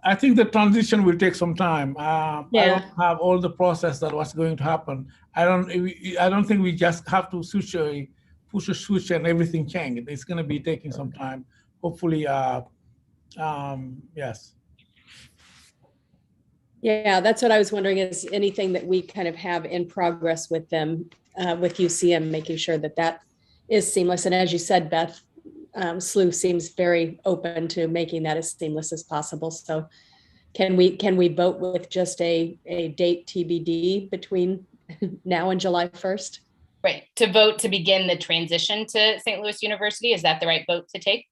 I think the transition will take some time. I Yeah. don't have all the process that was going to happen. I don't think we just have to push a switch and everything change. It's going to be taking some time. Hopefully, yes. Yeah, that's what I was wondering, is anything that we kind of have in progress with them, with UCM, making sure that that is seamless. And as you said, Beth, SLU seems very open to making that as seamless as possible. So can we vote with just a date TBD between now and July 1st? Right, to vote to begin the transition to St. Louis University. Is that the right vote to take?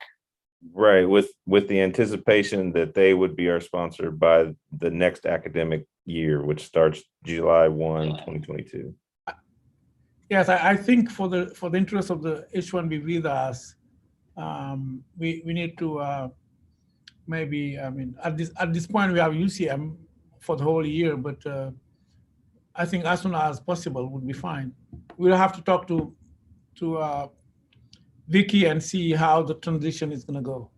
Right, with the anticipation that they would be our sponsor by the next academic year, which starts July 1, 2022. Yes, I think for the interest of the H-1B visas, we need to maybe, I mean, at this point we have UCM for the whole year, but I think as soon as possible would be fine. We'll have to talk to Vicky and see how the transition is going to go.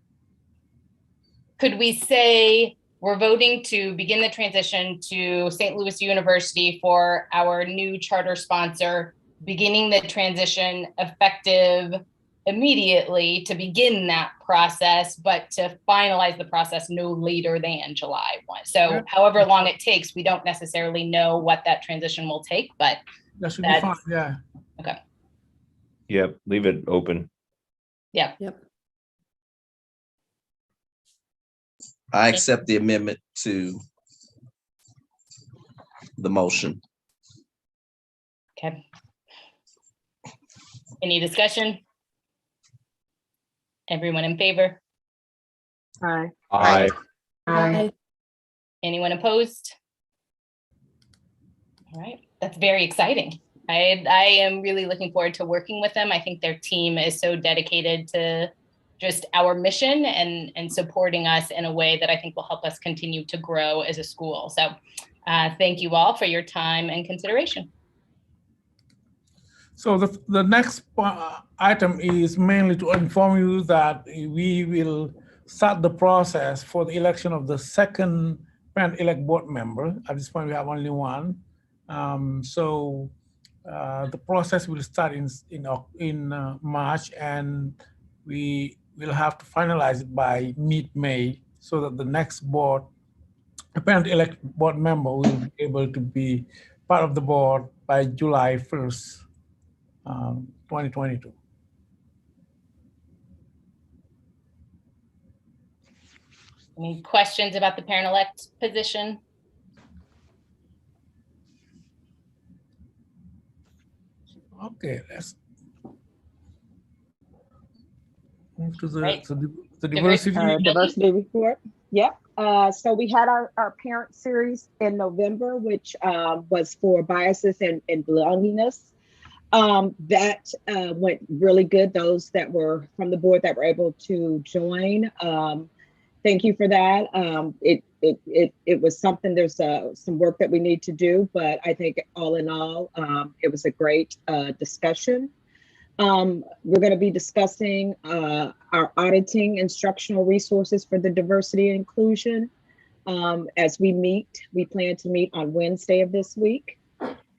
Could we say we're voting to begin the transition to St. Louis University for our new charter sponsor, beginning the transition effective immediately to begin that process, but to finalize the process no later than July 1. So however long it takes, we don't necessarily know what that transition will take, but that should be fine. Yeah. Okay. Yep. Leave it open. Yeah. Yep. I accept the amendment to the motion. Okay. Any discussion? Everyone in favor? Aye. Aye. Aye. Anyone opposed? All right, that's very exciting. I am really looking forward to working with them. I think their team is so dedicated to just our mission and supporting us in a way that I think will help us continue to grow as a school. So thank you all for your time and consideration. So the next item is mainly to inform you that we will start the process for the election of the second parent-elect board member. At this point, we have only one. The process will start in March, and we will have to finalize it by mid-May so that the next board, a parent-elect board member, will be able to be part of the board by July 1st. 2022. Any questions about the parent-elect position? Okay, let's move to the, right. the diversity. Diversity report. Yep. So we had our parent series in November, which was for biases and belongingness. That went really good. Those that were from the board that were able to join, thank you for that. It was something, there's some work that we need to do, but I think all in all, it was a great discussion. We're going to be discussing our auditing instructional resources for the diversity and inclusion. As we plan to meet on Wednesday of this week.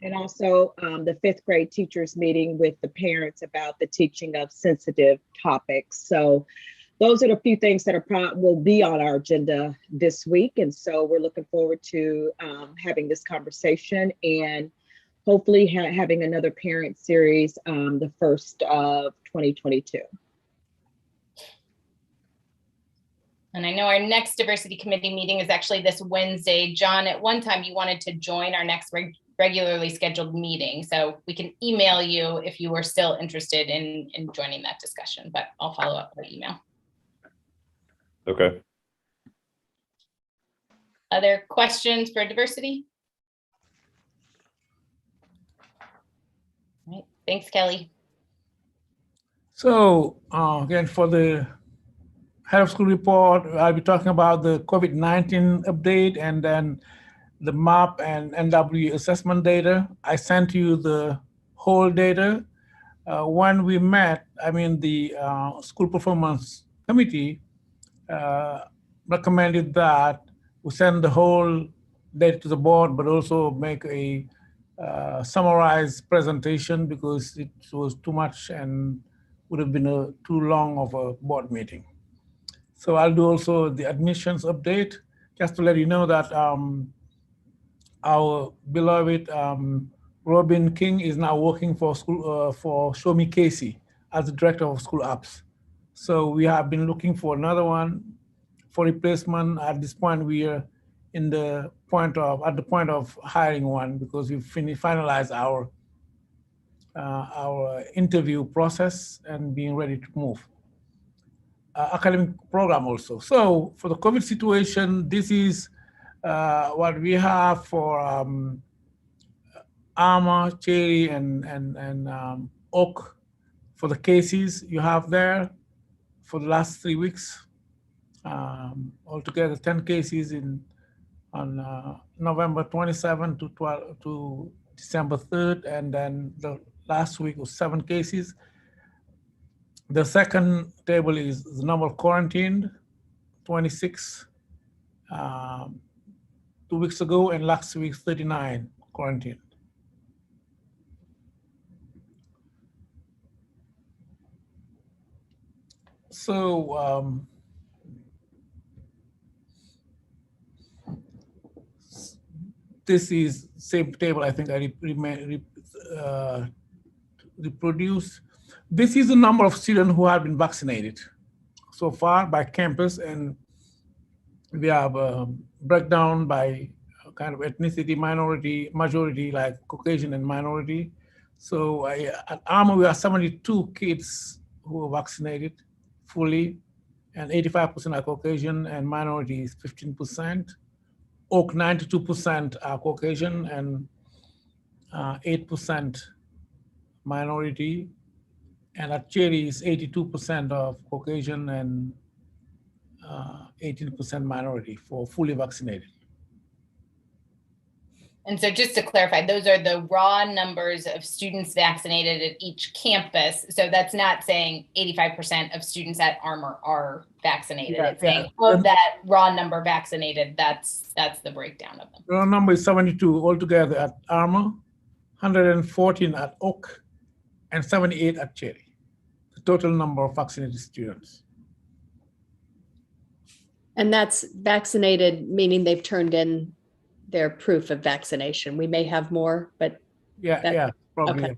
And also the 5th grade teachers meeting with the parents about the teaching of sensitive topics. So those are the few things that will be on our agenda this week. And so we're looking forward to having this conversation and hopefully having another parent series the 1st of 2022. And I know our next diversity committee meeting is actually this Wednesday. John, at one time you wanted to join our next regularly scheduled meeting. So we can email you if you are still interested in joining that discussion, but I'll follow up by email. Okay. Other questions for diversity? All right, thanks, Kelly. So again, for the head of school report, I'll be talking about the COVID-19 update and then the MAP and NW assessment data. I sent you the whole data. When we met, the school performance committee recommended that we send the whole data to the board, but also make a summarized presentation because it was too much and would have been too long of a board meeting. So I'll do also the admissions update, just to let you know that our beloved Robin King is now working for school for Show Me Casey as the director of school apps. So we have been looking for another one for replacement. At this point, we are at the point of hiring one because we've finalized our interview process and being ready to move. Academic program also. So for the COVID situation, this is what we have for Alma, Cherry, and Oak for the cases you have there for the last 3 weeks. Altogether 10 cases in on November 27 to 12 to December 3rd, and then the last week was 7 cases. The second table is the number quarantined, 26 2 weeks ago, and last week 39 quarantined. So this is same table I think I reproduced. This is the number of students who have been vaccinated so far by campus, and we have a breakdown by kind of ethnicity, minority, majority, like Caucasian and minority. So at Armour, we have 72 kids who are vaccinated fully, and 85% are Caucasian, and minority is 15%. Oak, 92% are Caucasian, and 8% minority. And at Cherry is 82% of Caucasian and 18% minority for fully vaccinated. And so just to clarify, those are the raw numbers of students vaccinated at each campus. So that's not saying 85% of students at Armour are vaccinated. It's saying of that raw number vaccinated, that's the breakdown of them. The raw number is 72 altogether at Armour, 114 at Oak, and 78 at Cherry. The total number of vaccinated students. And that's vaccinated, meaning they've turned in their proof of vaccination. We may have more, but probably. Okay.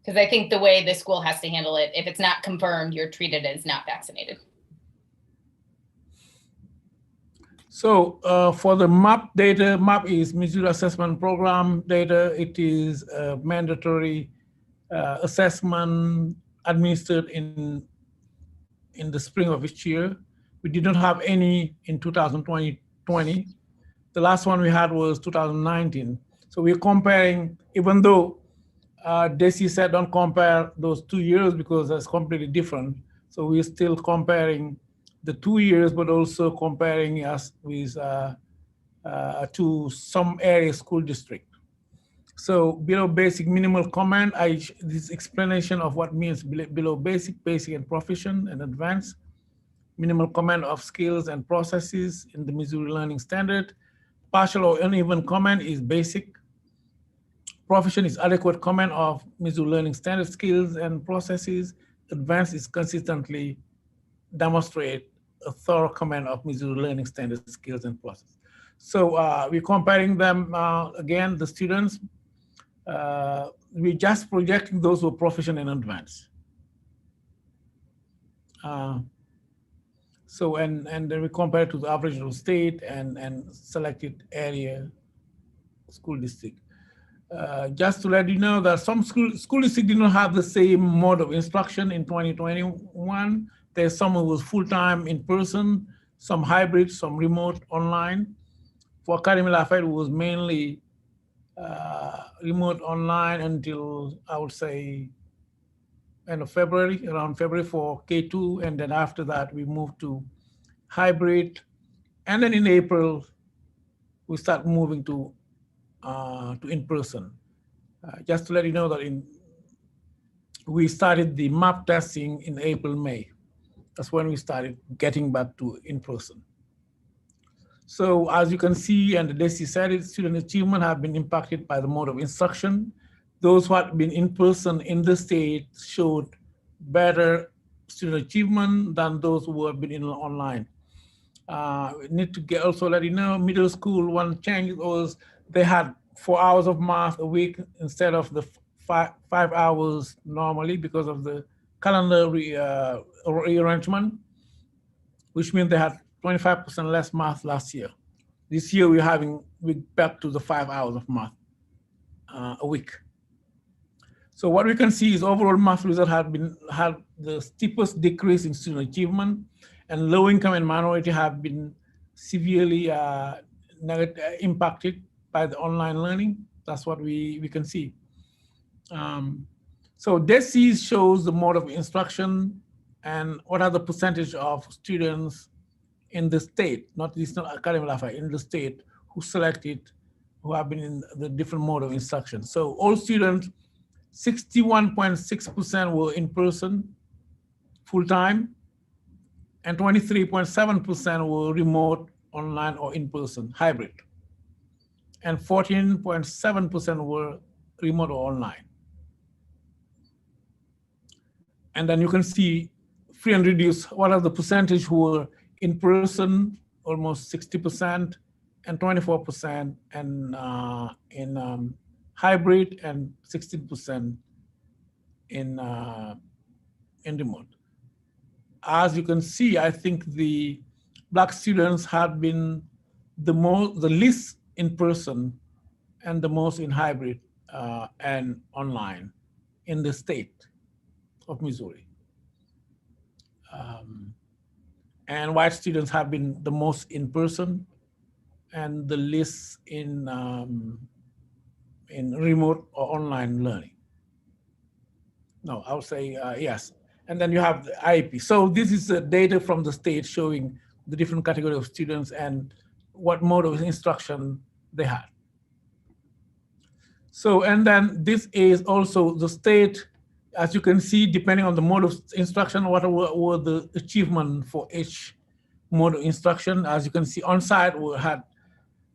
Because I think the way the school has to handle it, if it's not confirmed, you're treated as not vaccinated. So for the MAP data, MAP is Missouri Assessment Program data. It is a mandatory assessment administered in the spring of each year. We did not have any in 2020. The last one we had was 2019. So we're comparing, even though Desi said don't compare those 2 years because that's completely different. So we're still comparing the 2 years, but also comparing us with to some area school district. So below basic, minimal comment, this explanation of what means below basic, basic and proficient and advanced. Minimal comment of skills and processes in the Missouri Learning Standard. Partial or uneven comment is basic. Proficient is adequate comment of Missouri Learning Standard skills and processes. Advanced is consistently demonstrate a thorough comment of Missouri Learning Standard skills and processes. So we're comparing them again, the students. We're just projecting those who are proficient and advanced. So and then we compare it to the average of state and selected area school district. Just to let you know that some school districts did not have the same mode of instruction in 2021. There's some who was full-time in person, some hybrid, some remote online. For Académie Lafayette, it was mainly remote online until I would say end of February, around February for K2, and then after that we moved to hybrid, and then in April we start moving to in-person. Just to let you know that we started the MAP testing in April, May. That's when we started getting back to in-person. So as you can see, and the Desi said it, student achievement have been impacted by the mode of instruction. Those who had been in person in the state showed better student achievement than those who have been online. We need to also let you know, middle school, one change was they had 4 hours of math a week instead of the 5 hours normally because of the calendar rearrangement, which means they had 25% less math last year. This year we're back to the 5 hours of math a week. So what we can see is overall math results had the steepest decrease in student achievement, and low income and minority have been severely impacted by the online learning. That's what we can see. So Desi shows the mode of instruction and what are the percentage of students in the state, not Académie Lafayette, in the state who selected, who have been in the different mode of instruction. So all students, 61.6% were in person, full-time, and 23.7% were remote, online, or in person, hybrid. And 14.7% were remote or online. And then you can see free and reduced, what are the percentage who were in person, almost 60%, and 24%, and in hybrid, and 16% in remote. As you can see, I think the Black students had been the least in person and the most in hybrid and online in the state of Missouri. And white students have been the most in person and the least in remote or online learning. No, I would say yes. And then you have the IEP. So this is the data from the state showing the different category of students and what mode of instruction they had. So, and then this is also the state, as you can see, depending on the mode of instruction, what were the achievement for each mode of instruction. As you can see, on-site we had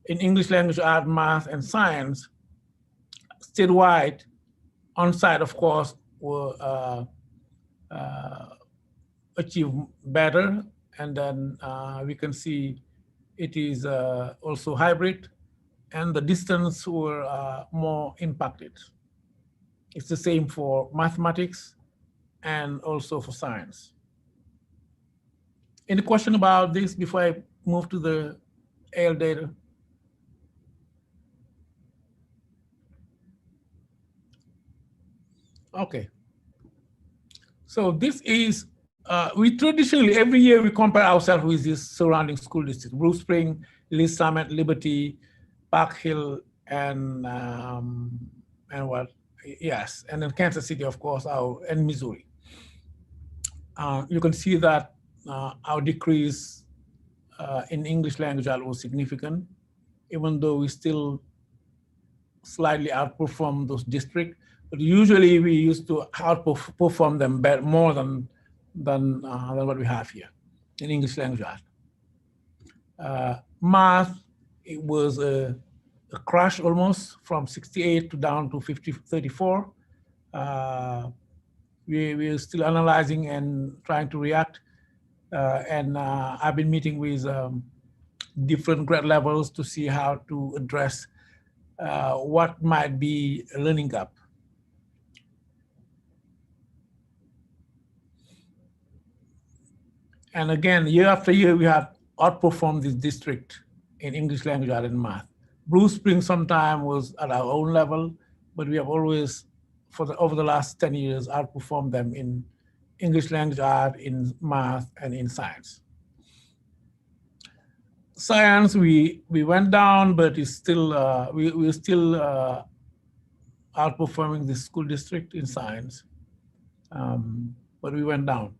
in English language, art, math, and science. Statewide, on-site, of course, will achieve better. And then we can see it is also hybrid, and the distance were more impacted. It's the same for mathematics and also for science. Any question about this before I move to the AL data? Okay. So this is, we traditionally, every year we compare ourselves with this surrounding school districts: Blue Spring, Lee Summit, Liberty, Park Hill, and what? Yes, and then Kansas City, of course, and Missouri. You can see that our decrease in English language was significant, even though we still slightly outperform those districts. But usually we used to outperform them better, more than what we have here in English language art. Math, it was a crash almost from 68 to down to 34. We're still analyzing and trying to react. And I've been meeting with different grade levels to see how to address what might be a learning gap. And again, year after year, we have outperformed this district in English language art and math. Blue Spring sometime was at our own level, but we have always, over the last 10 years, outperformed them in English language art, in math, and in science. Science, we went down, but it's still, we're still outperforming the school district in science, but we went down.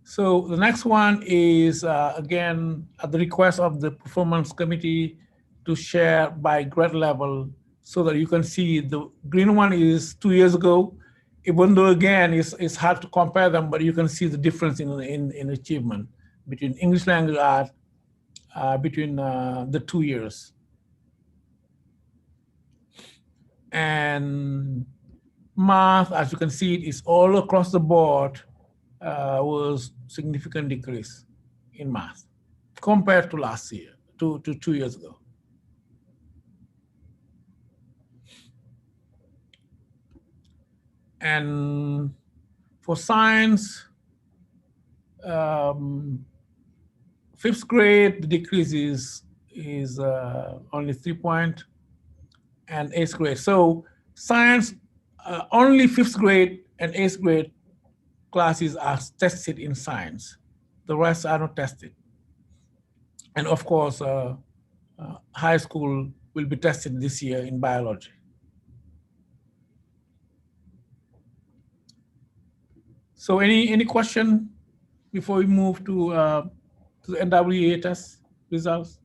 So the next one is, again, at the request of the performance committee to share by grade level so that you can see the green one is 2 years ago, even though, again, it's hard to compare them, but you can see the difference in achievement between English language art between the 2 years. And math, as you can see, it is all across the board. Was significant decrease in math compared to last year, to 2 years ago. And for science, 5th grade, the decrease is only 3 points, and 8th grade. So science, only 5th grade and 8th grade classes are tested in science. The rest are not tested. And of course, high school will be tested this year in biology. So any question before we move to the NWEA test results?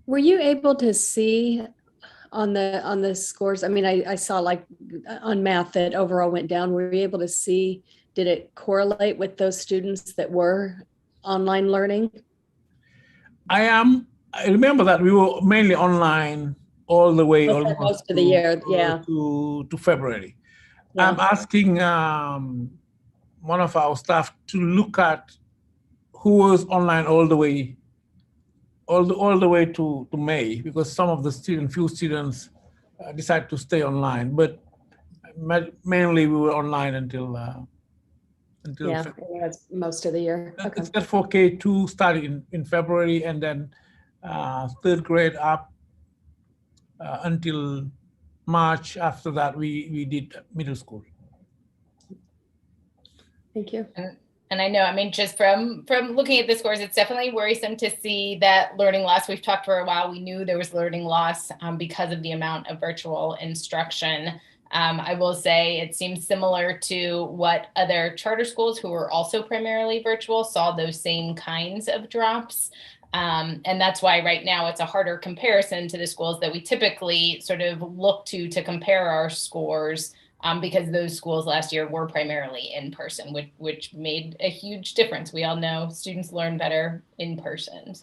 Were you able to see on the scores? I mean, I saw like on math that overall went down. Were you able to see, did it correlate with those students that were online learning? I remember that we were mainly online all the way almost most of the year, yeah. to February. Yeah. I'm asking one of our staff to look at who was online all the way to May, because some of the few students decided to stay online, but mainly we were online until Yeah, that's most of the year. Okay. Except for K2 started in February, and then third grade up until March. After that, we did middle school. Thank you. And I know, I mean, just from looking at the scores, it's definitely worrisome to see that learning loss. We've talked for a while. We knew there was learning loss because of the amount of virtual instruction. I will say it seems similar to what other charter schools who were also primarily virtual saw those same kinds of drops. And that's why right now it's a harder comparison to the schools that we typically sort of look to compare our scores, because those schools last year were primarily in person, which made a huge difference. We all know students learn better in person.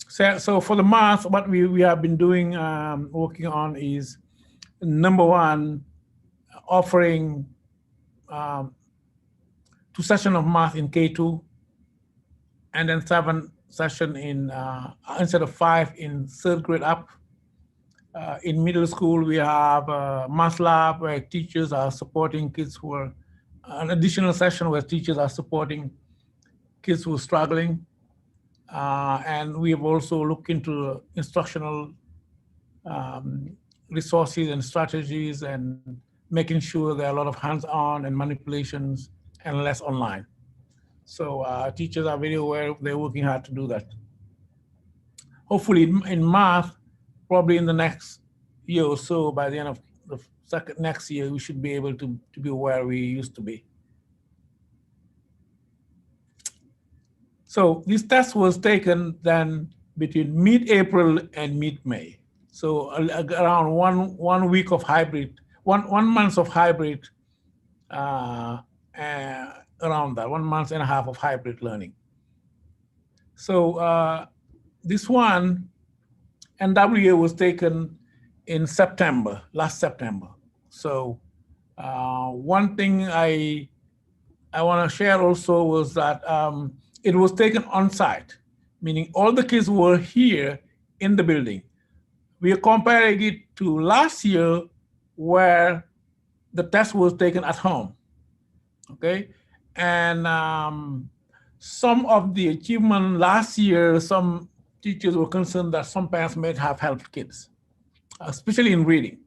So for the math, what we have been doing, working on is, number one, offering 2 sessions of math in K2, and then 7 sessions in instead of 5 in third grade up. In middle school, we have a math lab where teachers are supporting kids who are, an additional session where teachers are supporting kids who are struggling. And we have also looked into instructional resources and strategies, and making sure there are a lot of hands-on and manipulations and less online. So teachers are very aware, they're working hard to do that. Hopefully in math, probably in the next year or so, by the end of the next year, we should be able to be where we used to be. So this test was taken then between mid-April and mid-May. So around one week of hybrid, one month of hybrid, around that, 1.5 months of hybrid learning. So this one, NWA was taken in September, last September. So one thing I want to share also was that it was taken on site, meaning all the kids were here in the building. We are comparing it to last year where the test was taken at home, okay? And some of the achievement last year, some teachers were concerned that some parents may have helped kids, especially in reading.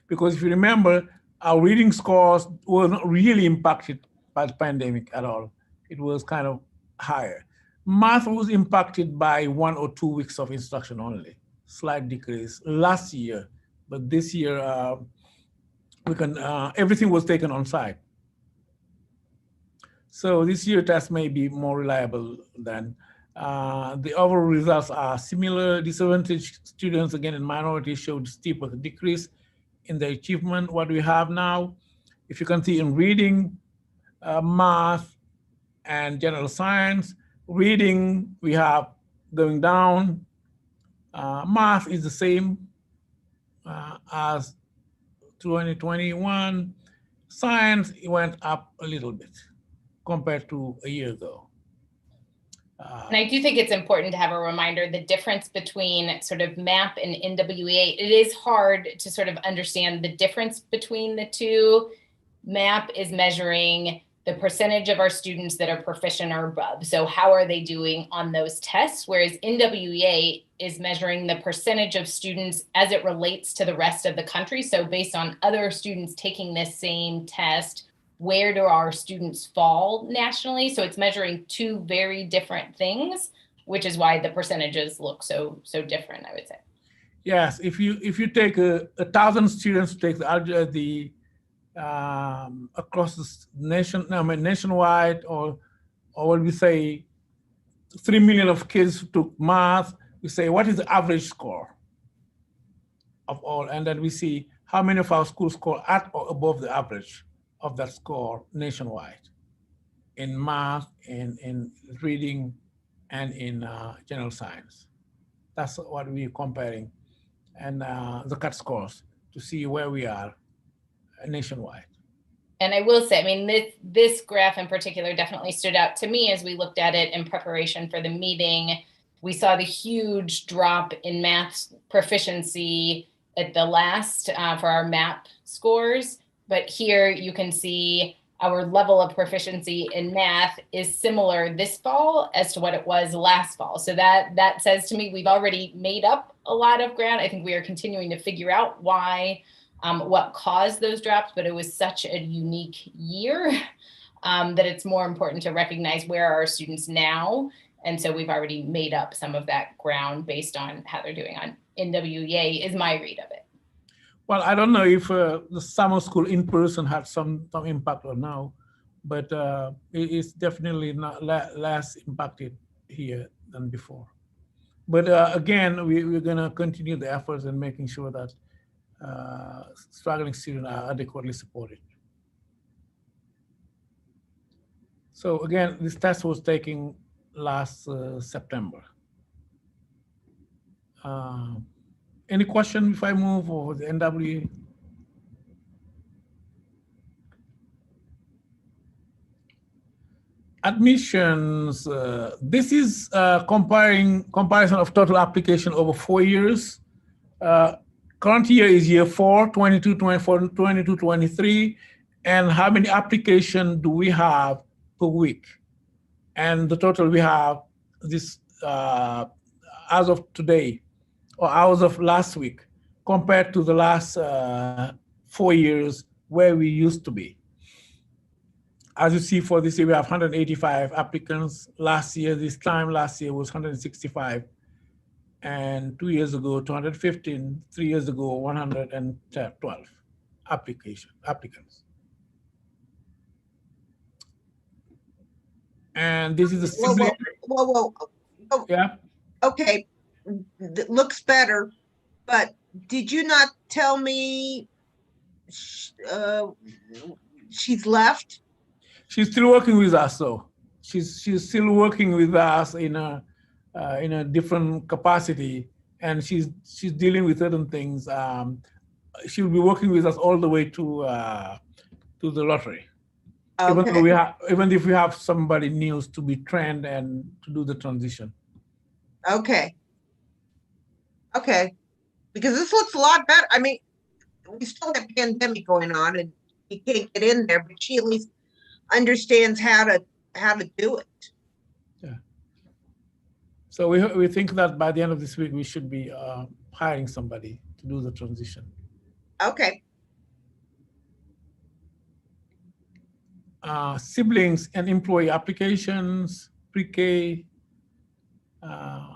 Because if you remember, our reading scores were not really impacted by the pandemic at all. It was kind of higher. Math was impacted by 1 or 2 weeks of instruction only, slight decrease last year, but this year everything was taken on site. So this year test may be more reliable than the overall results are similar. Disadvantaged students, again in minorities, showed steeper decrease in their achievement. What we have now, if you can see in reading, math, and general science, reading we have going down. Math is the same as 2021. Science went up a little bit compared to a year ago. And I do think it's important to have a reminder, the difference between sort of MAP and NWEA. It is hard to sort of understand the difference between the two. MAP is measuring the percentage of our students that are proficient or above. So how are they doing on those tests? Whereas NWEA is measuring the percentage of students as it relates to the rest of the country. So based on other students taking this same test, where do our students fall nationally? So it's measuring 2 very different things, which is why the percentages look so different, I would say. Yes, if you take 1,000 students to take the across the nation, I mean, nationwide, or when we say 3 million of kids who took math, we say, what is the average score of all? And then we see how many of our schools score at or above the average of that score nationwide in math, in reading, and in general science. That's what we're comparing, and the CAT scores to see where we are nationwide. And I will say, I mean, this graph in particular definitely stood out to me as we looked at it in preparation for the meeting. We saw the huge drop in math proficiency at the last for our MAP scores. But here you can see our level of proficiency in math is similar this fall as to what it was last fall. So that says to me, we've already made up a lot of ground. I think we are continuing to figure out why, what caused those drops, but it was such a unique year that it's more important to recognize where are our students now. And so we've already made up some of that ground based on how they're doing on NWEA is my read of it. Well, I don't know if the summer school in person had some impact or no, but it's definitely not less impacted here than before. But again, we're going to continue the efforts in making sure that struggling students are adequately supported. So again, this test was taken last September. Any question if I move over the NWE? Admissions, this is comparison of total application over 4 years. Current year is year 4, 22, 24, 22, 23. And how many applications do we have per week? And the total we have this as of today, or as of last week, compared to the last 4 years where we used to be. As you see, for this year, we have 185 applicants. Last year, this time last year was 165. And 2 years ago, 215, 3 years ago, 112 applicants. And this is the Whoa. Yeah. Okay, that looks better, but did you not tell me she's left? She's still working with us, though. She's still working with us in a different capacity, and she's dealing with certain things. She'll be working with us all the way to the lottery. Okay. Even if we have somebody new to be trained and to do the transition. Okay. Because this looks a lot better. I mean, we still have pandemic going on, and you can't get in there, but she at least understands how to do it. Yeah. So we think that by the end of this week we should be hiring somebody to do the transition. Okay. Siblings and employee applications, pre-K,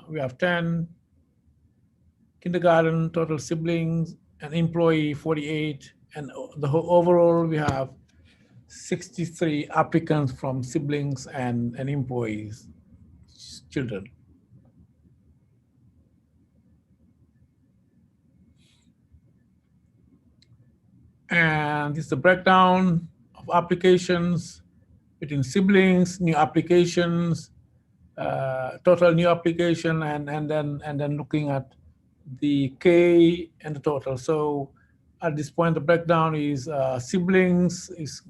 we have 10. Kindergarten, total siblings and employee 48. And the whole overall, we have 63 applicants from siblings and employees, children. And this is the breakdown of applications between siblings, new applications, total new application, and then looking at the K and the total. So at this point, the breakdown is siblings is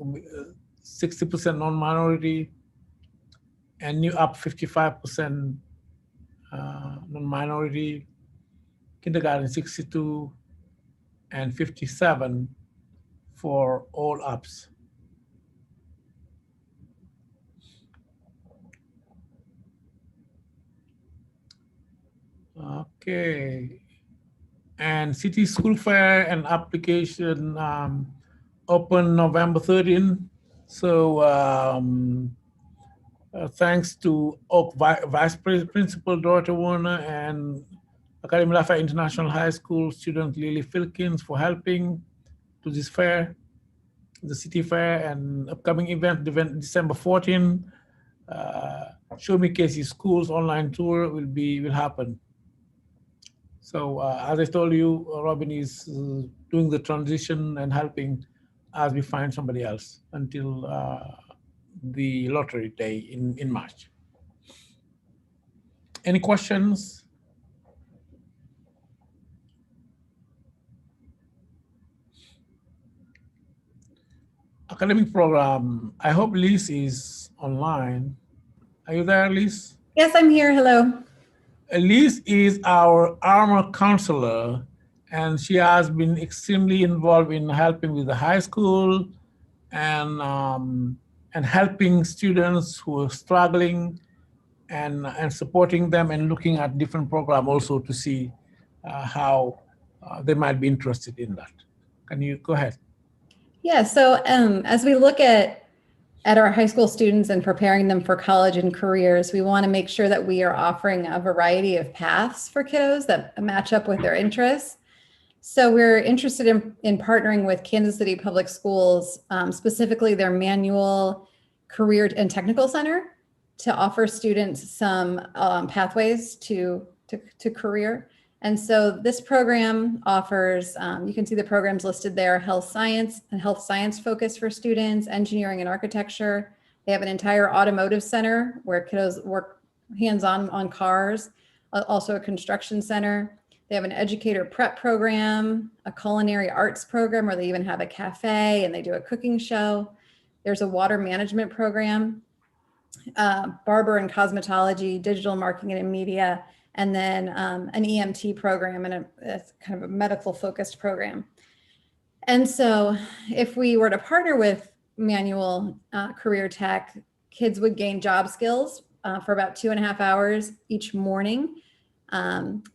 60% non-minority, and new up 55% non-minority, kindergarten 62, and 57 for all ups. Okay. And city school fair and application open November 13. So thanks to Oak Vice Principal Dorothy Warner and Académie Lafayette International High School student Lily Filkins for helping to this fair. the city fair and upcoming event, December 14. Show Me Casey Schools online tour will happen. So as I told you, Robin is doing the transition and helping as we find somebody else until the lottery day in March. Any questions? Academic program. I hope Liz is online. Are you there, Liz? Yes, I'm here. Hello. Liz is our armor counselor, and she has been extremely involved in helping with the high school and helping students who are struggling and supporting them and looking at different programs also to see how they might be interested in that. Can you go ahead? Yeah, so as we look at our high school students and preparing them for college and careers, we want to make sure that we are offering a variety of paths for kiddos that match up with their interests. So we're interested in partnering with Kansas City Public Schools, specifically their Manual Career and Technical Center, to offer students some pathways to career. And so this program offers, you can see the programs listed there, health science and health science focus for students, engineering and architecture. They have an entire automotive center where kiddos work hands-on on cars, also a construction center. They have an educator prep program, a culinary arts program where they even have a cafe and they do a cooking show. There's a water management program, barber and cosmetology, digital marketing and media, and then an EMT program and a kind of a medical focused program. And so if we were to partner with Manual Career Tech, kids would gain job skills for about 2.5 hours each morning,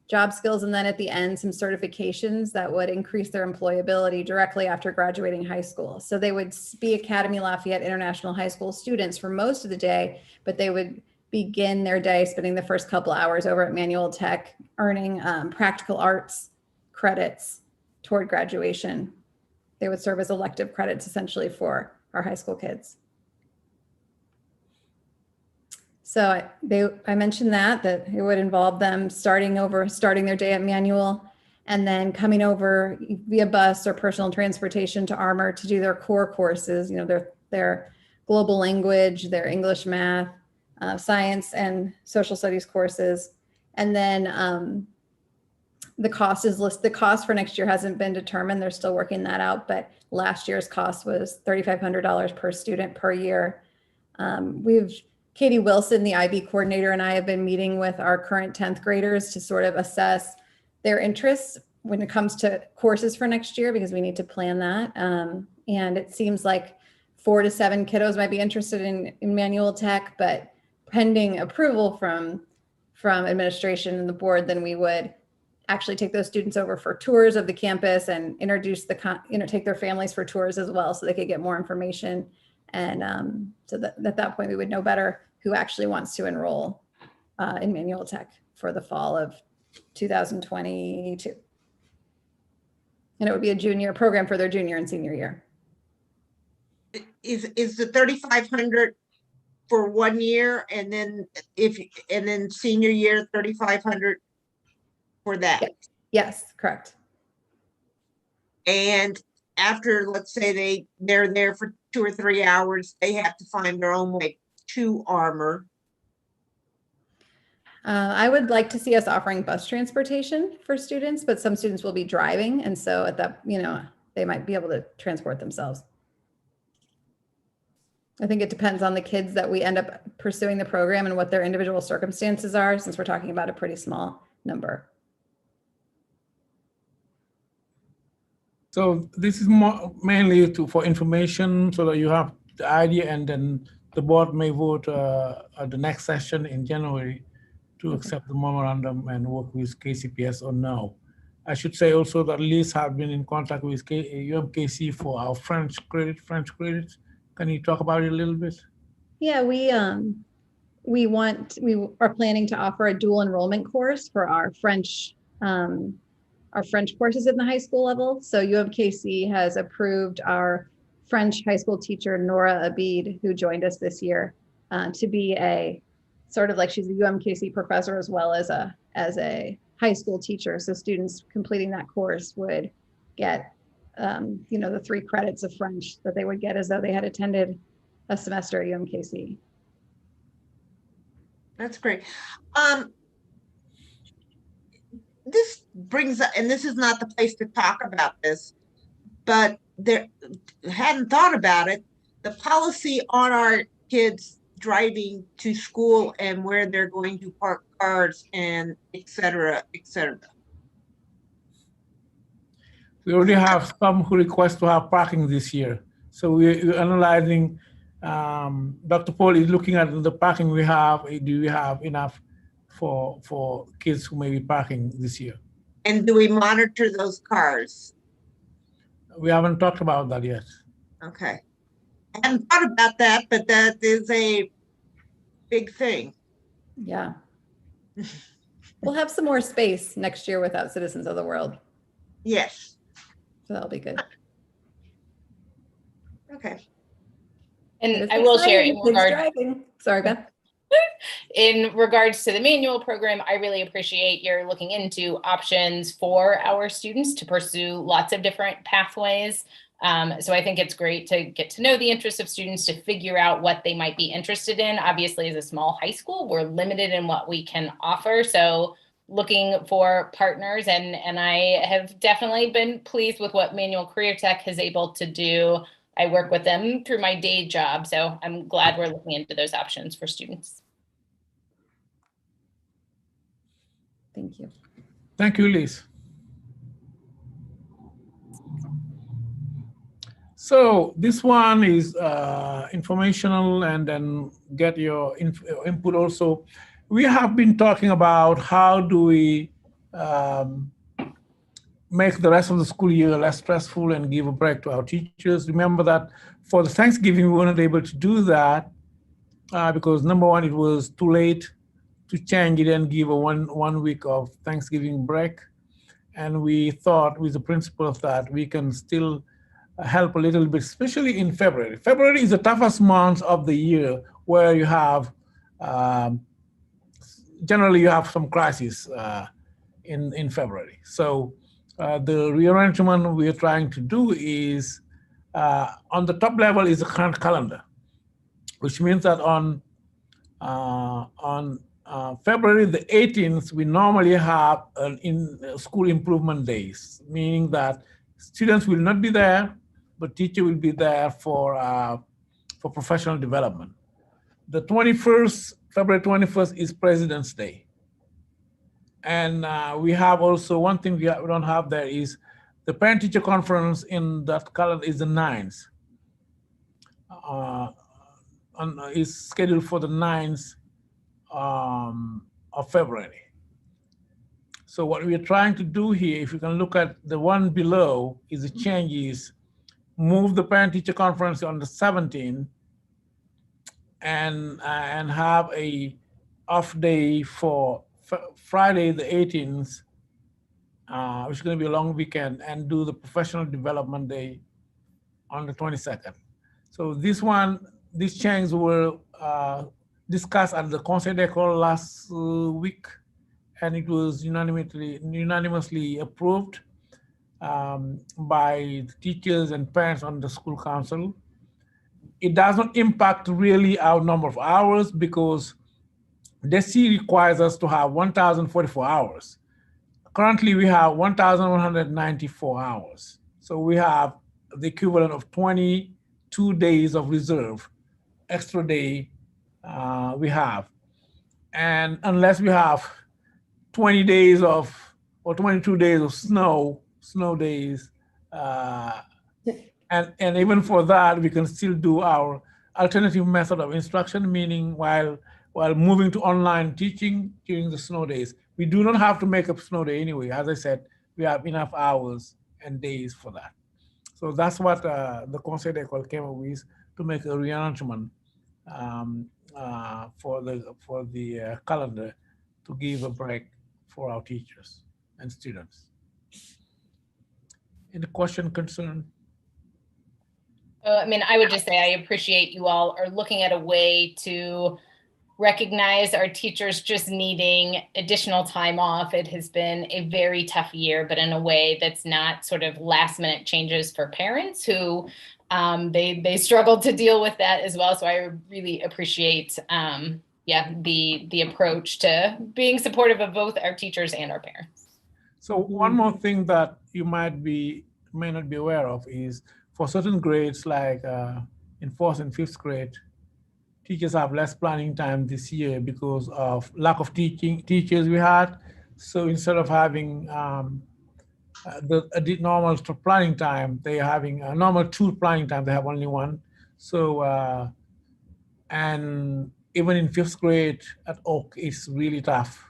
job skills, and then at the end, some certifications that would increase their employability directly after graduating high school. So they would be Académie Lafayette International High School students for most of the day, but they would begin their day spending the first couple hours over at Manual Tech, earning practical arts credits toward graduation. They would serve as elective credits essentially for our high school kids. So I mentioned that it would involve them starting their day at Manual and then coming over via bus or personal transportation to Armour to do their core courses, you know, their global language, their English, math, science and social studies courses. And then the cost is listed. The cost for next year hasn't been determined. They're still working that out, but last year's cost was $3,500 per student per year. Katie Wilson, the IB coordinator, and I have been meeting with our current 10th graders to sort of assess their interests when it comes to courses for next year, because we need to plan that. And it seems like 4 to 7 kiddos might be interested in Manual Tech, but pending approval from administration and the board, then we would actually take those students over for tours of the campus and introduce take their families for tours as well, so they could get more information. And so that at that point we would know better who actually wants to enroll in Manual Tech for the fall of 2022. And it would be a junior program for their junior and senior year. Is the 3,500 for 1 year, and then senior year 3,500 for that? Yes, correct. And after, let's say they're there for 2 or 3 hours, they have to find their own way to Armour. I would like to see us offering bus transportation for students, but some students will be driving, and so at that, they might be able to transport themselves. I think it depends on the kids that we end up pursuing the program and what their individual circumstances are, since we're talking about a pretty small number. So this is mainly for information, so that you have the idea, and then the board may vote at the next session in January to accept the memorandum and work with KCPS or no. I should say also that Liz has been in contact with UMKC for our French credits. Can you talk about it a little bit? Yeah, we are planning to offer a dual enrollment course for our French courses at the high school level. So UMKC has approved our French high school teacher, Nora Abid, who joined us this year, to be a sort of like she's a UMKC professor as well as a high school teacher. So students completing that course would get, the 3 credits of French that they would get as though they had attended a semester at UMKC. That's great. This brings up, and this is not the place to talk about this, but there hadn't thought about it. The policy on our kids driving to school and where they're going to park cars and et cetera, et cetera. We already have some who request to have parking this year. So we're analyzing, Dr. Paul is looking at the parking we have. Do we have enough for kids who may be parking this year? And do we monitor those cars? We haven't talked about that yet. Okay. I hadn't thought about that, but that is a big thing. Yeah. We'll have some more space next year without Citizens of the World. Yes. So that'll be good. Okay. And I will share in regard. Sorry, Beth. In regards to the manual program, I really appreciate your looking into options for our students to pursue lots of different pathways. So I think it's great to get to know the interests of students, to figure out what they might be interested in. Obviously, as a small high school, we're limited in what we can offer. So looking for partners, and I have definitely been pleased with what Manual Career Tech has able to do. I work with them through my day job, so I'm glad we're looking into those options for students. Thank you. Thank you, Liz. So this one is informational, and then get your input also. We have been talking about how do we make the rest of the school year less stressful and give a break to our teachers. Remember that for the Thanksgiving, we weren't able to do that because number one, it was too late to change it and give a one week of Thanksgiving break. And we thought with the principle of that, we can still help a little bit, especially in February. February is the toughest month of the year where you have, generally you have some crisis in February. So the rearrangement we're trying to do is, on the top level is the current calendar, which means that on February the 18th, we normally have school improvement days, meaning that students will not be there, but teacher will be there for professional development. The 21st, February 21st is President's Day. And we have also one thing we don't have there is the parent-teacher conference in that calendar is the 9th. Is scheduled for the 9th of February. So what we're trying to do here, if you can look at the one below, is the change is move the parent-teacher conference on the 17th and have a off day for Friday the 18th, which is going to be a long weekend, and do the professional development day on the 22nd. So these changes were discussed at the Conseil d'École last week, and it was unanimously approved by the teachers and parents on the school council. It does not impact really our number of hours because DESI requires us to have 1,044 hours. Currently, we have 1,194 hours. So we have the equivalent of 22 days of reserve, extra day we have. And unless we have 20 days of, or 22 days of snow days, and even for that, we can still do our alternative method of instruction, meaning while moving to online teaching during the snow days. We do not have to make up snow day anyway. As I said, we have enough hours and days for that. So that's what the Conseil d'École came up with, to make a rearrangement for the calendar to give a break for our teachers and students. Any question, concern? I mean, I would just say I appreciate you all are looking at a way to recognize our teachers just needing additional time off. It has been a very tough year, but in a way that's not sort of last minute changes for parents who they struggled to deal with that as well. So I really appreciate the approach to being supportive of both our teachers and our parents. So one more thing that you may not be aware of is for certain grades like in 4th and 5th grade, teachers have less planning time this year because of lack of teachers we had. So instead of having the normal planning time, they are having a normal 2 planning time, they have only 1. So, and even in 5th grade at Oak, it's really tough.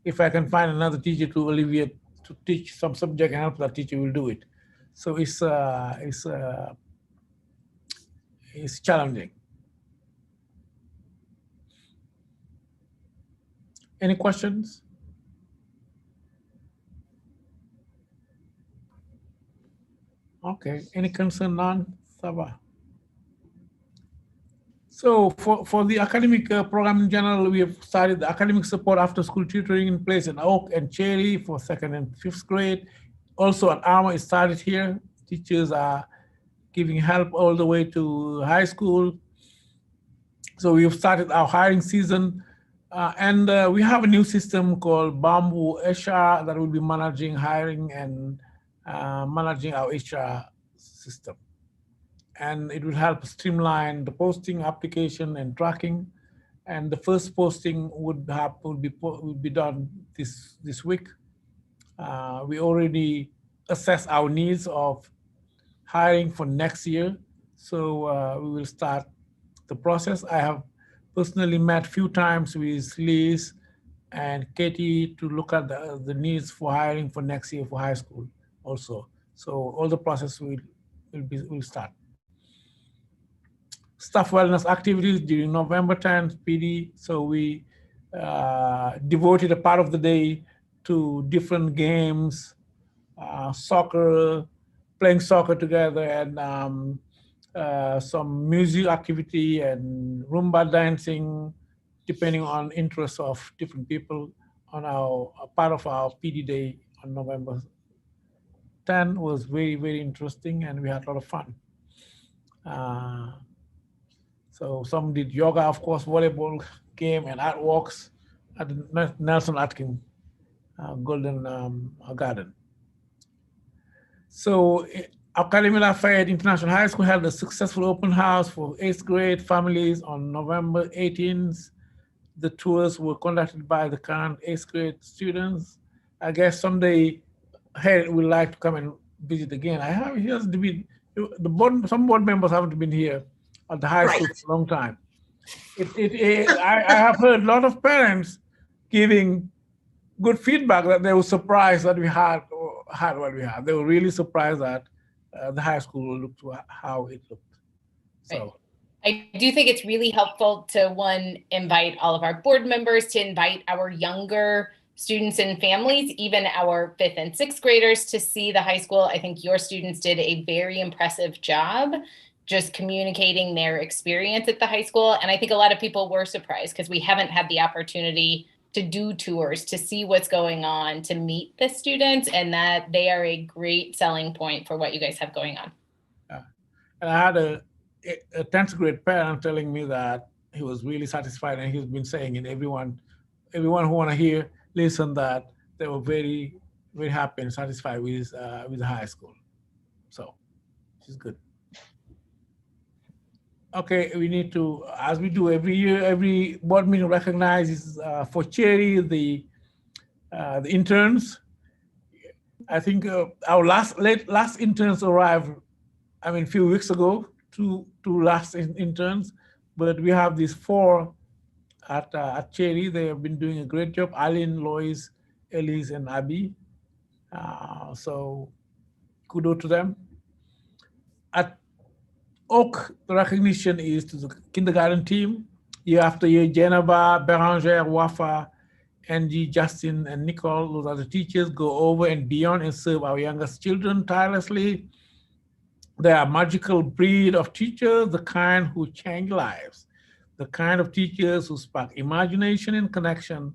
If I can find another teacher to alleviate, to teach some subject and help that teacher, will do it. So it's challenging. Any questions? Okay, any concern, none? Saba. So for the academic program in general, we have started the academic support after school tutoring in place in Oak and Cherry for 2nd and 5th grade. Also at Armour, it started here. Teachers are giving help all the way to high school. So we've started our hiring season. And we have a new system called Bamboo HR that will be managing hiring and managing our HR system. And it will help streamline the posting, application, and tracking. And the first posting would be done this week. We already assess our needs of hiring for next year. So we will start the process. I have personally met a few times with Liz and Katie to look at the needs for hiring for next year for high school also. So all the process will start. Staff wellness activities during November 10th, PD. So we devoted a part of the day to different games, soccer, playing soccer together, and some music activity and Roomba dancing, depending on interests of different people on our part of our PD day on November 10 was very, very interesting, and we had a lot of fun. So some did yoga, of course, volleyball game and artworks at the Nelson Atkins Golden Garden. So Académie Lafayette International High School held a successful open house for 8th grade families on November 18th. The tours were conducted by the current 8th grade students. I guess someday Harriet would like to come and visit again. Some board members haven't been here at the high school for a long time. I have heard a lot of parents giving good feedback that they were surprised that we had what we had. They were really surprised that the high school looked how it looked. So I do think it's really helpful to invite all of our board members, to invite our younger students and families, even our 5th and 6th graders, to see the high school. I think your students did a very impressive job just communicating their experience at the high school. And I think a lot of people were surprised because we haven't had the opportunity to do tours, to see what's going on, to meet the students, and that they are a great selling point for what you guys have going on. And I had a 10th grade parent telling me that he was really satisfied, and he's been saying it, everyone who want to listen, that they were very, very happy and satisfied with the high school. So it's good. Okay, we need to, as we do every year, every board meeting recognizes for Cherry the interns. I think our last interns arrived, a few weeks ago, two last interns, but we have these 4 at Cherry. They have been doing a great job. Aline, Lois, Elise, and Abby. So kudos to them. At Oak, the recognition is to the kindergarten team. Year after year, Geneva, Beranger, Wafa, Angie, Justin, and Nicole, those are the teachers, go over and beyond and serve our youngest children tirelessly. They are magical breed of teachers, the kind who change lives, the kind of teachers who spark imagination and connection,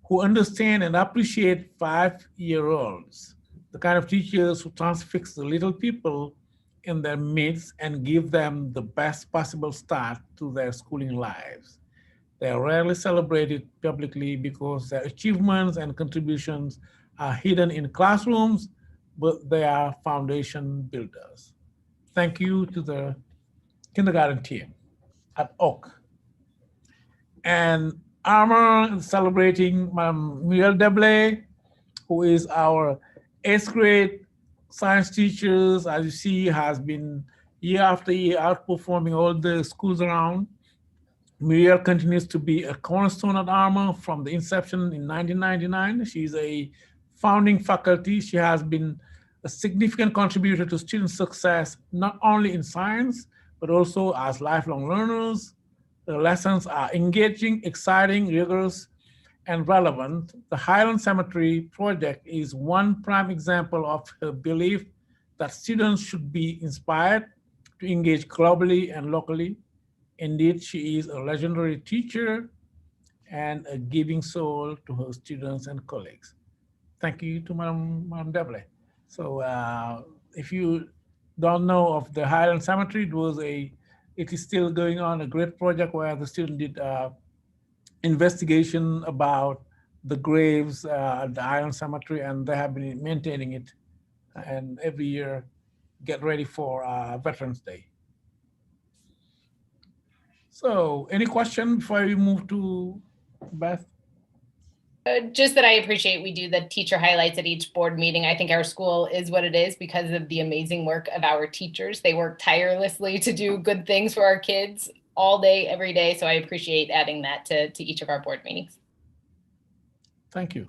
who understand and appreciate 5-year-olds, the kind of teachers who transfix the little people in their midst and give them the best possible start to their schooling lives. They are rarely celebrated publicly because their achievements and contributions are hidden in classrooms, but they are foundation builders. Thank you to the kindergarten team at Oak. And Armor is celebrating Muriel Deblay, who is our 8th grade science teachers, as you see, has been year after year outperforming all the schools around. Muriel continues to be a cornerstone at Armor from the inception in 1999. She's a founding faculty. She has been a significant contributor to student success, not only in science, but also as lifelong learners. The lessons are engaging, exciting, rigorous, and relevant. The Highland Cemetery project is one prime example of her belief that students should be inspired to engage globally and locally. Indeed, she is a legendary teacher and a giving soul to her students and colleagues. Thank you to Madam Deblay. So if you don't know of the Highland Cemetery, it is still going on, a great project where the student did investigation about the graves at the Highland Cemetery, and they have been maintaining it, and every year get ready for Veterans Day. So any question before we move to Beth? Just that I appreciate we do the teacher highlights at each board meeting. I think our school is what it is because of the amazing work of our teachers. They work tirelessly to do good things for our kids all day, every day. So I appreciate adding that to each of our board meetings. Thank you.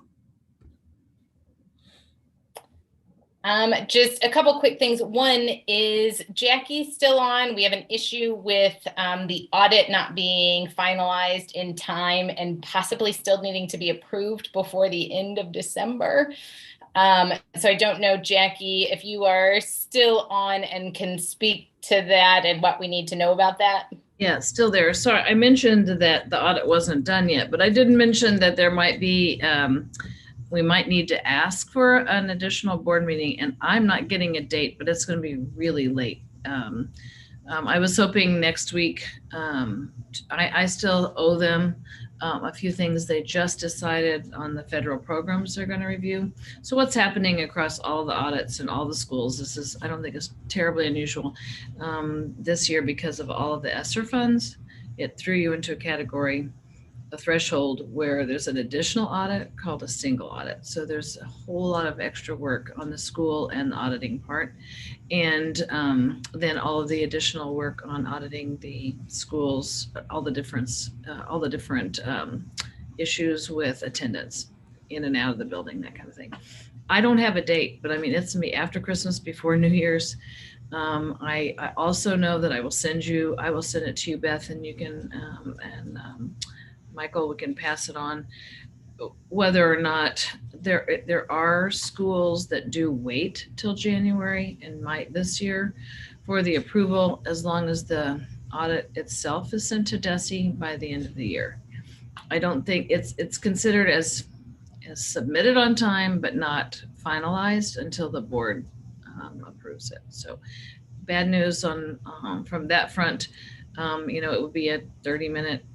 Just a couple quick things. One is Jackie still on. We have an issue with the audit not being finalized in time and possibly still needing to be approved before the end of December. So I don't know, Jackie, if you are still on and can speak to that and what we need to know about that. Yeah, still there. Sorry, I mentioned that the audit wasn't done yet, but I didn't mention that there might be we might need to ask for an additional board meeting, and I'm not getting a date, but it's going to be really late. I was hoping next week. I still owe them a few things. They just decided on the federal programs they're going to review. So what's happening across all the audits and all the schools, this is, I don't think it's terribly unusual this year because of all of the ESSER funds. It threw you into a category, a threshold where there's an additional audit called a single audit. So there's a whole lot of extra work on the school and the auditing part. And then all of the additional work on auditing the schools, all the different issues with attendance in and out of the building, that kind of thing. I don't have a date, but I mean, it's gonna be after Christmas, before New Year's. I also know that I will send it to you, Beth, and you can, Michael, we can pass it on. Whether or not there are schools that do wait till January and might this year for the approval, as long as the audit itself is sent to DESE by the end of the year. I don't think it's considered as submitted on time, but not finalized until the board approves it. So bad news on from that front. It would be a 30-minute,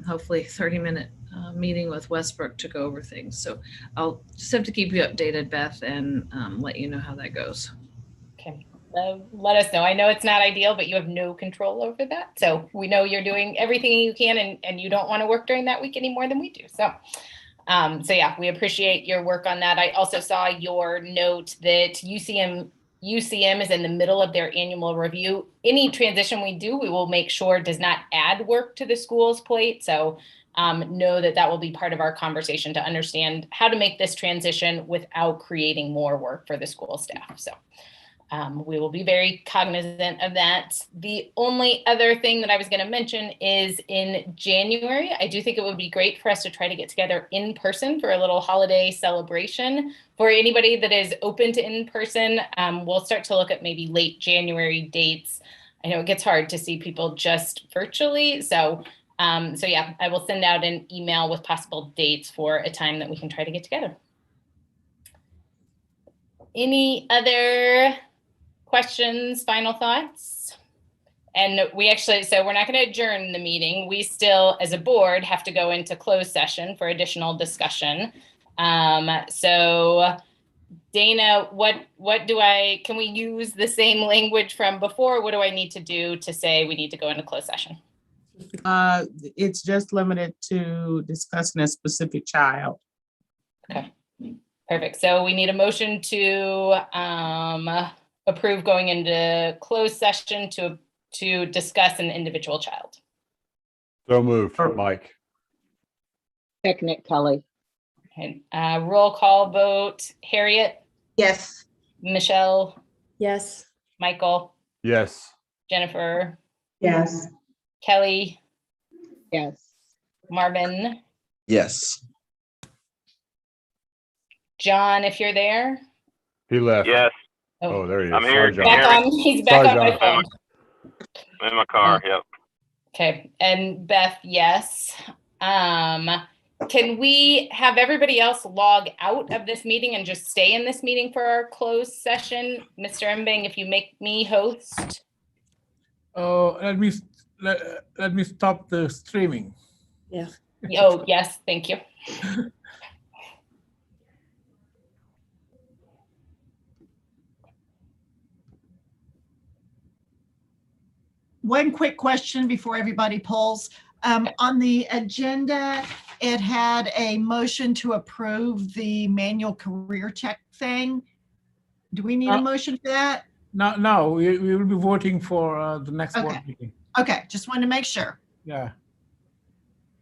hopefully 30-minute meeting with Westbrook to go over things. So I'll just have to keep you updated, Beth, and let you know how that goes. Okay, let us know. I know it's not ideal, but you have no control over that. So we know you're doing everything you can, and you don't want to work during that week any more than we do. So yeah, we appreciate your work on that. I also saw your note that UCM is in the middle of their annual review. Any transition we do, we will make sure does not add work to the school's plate. So know that will be part of our conversation to understand how to make this transition without creating more work for the school staff. So we will be very cognizant of that. The only other thing that I was going to mention is in January, I do think it would be great for us to try to get together in person for a little holiday celebration. For anybody that is open to in person, we'll start to look at maybe late January dates. I know it gets hard to see people just virtually. So yeah, I will send out an email with possible dates for a time that we can try to get together. Any other questions, final thoughts? And we actually, so we're not going to adjourn the meeting. We still, as a board, have to go into closed session for additional discussion. So Dana, can we use the same language from before? What do I need to do to say we need to go into closed session? It's just limited to discussing a specific child. Okay, perfect. So we need a motion to approve going into closed session to discuss an individual child. So moved, Mike. Second, Kelly. Okay, roll call vote. Harriet? Yes. Michelle? Yes. Michael? Yes. Jennifer? Yes. Kelly? Yes. Marvin? Yes. John, if you're there? He left. Yes. Oh, there he is. I'm here. Sorry, Can you John. hear me? He's back Sorry, on my John. phone. I'm in my car. Yep. Okay, and Beth, yes. Can we have everybody else log out of this meeting and just stay in this meeting for our closed session? Mr. Mbang, if you make me host. Oh, let me stop the streaming. Yeah. Oh, yes, thank you. One quick question before everybody pulls. On the agenda, it had a motion to approve the manual career check thing. Do we need a motion for that? No, we will be voting for the next board Okay. meeting. Okay, just wanted to make sure. Yeah.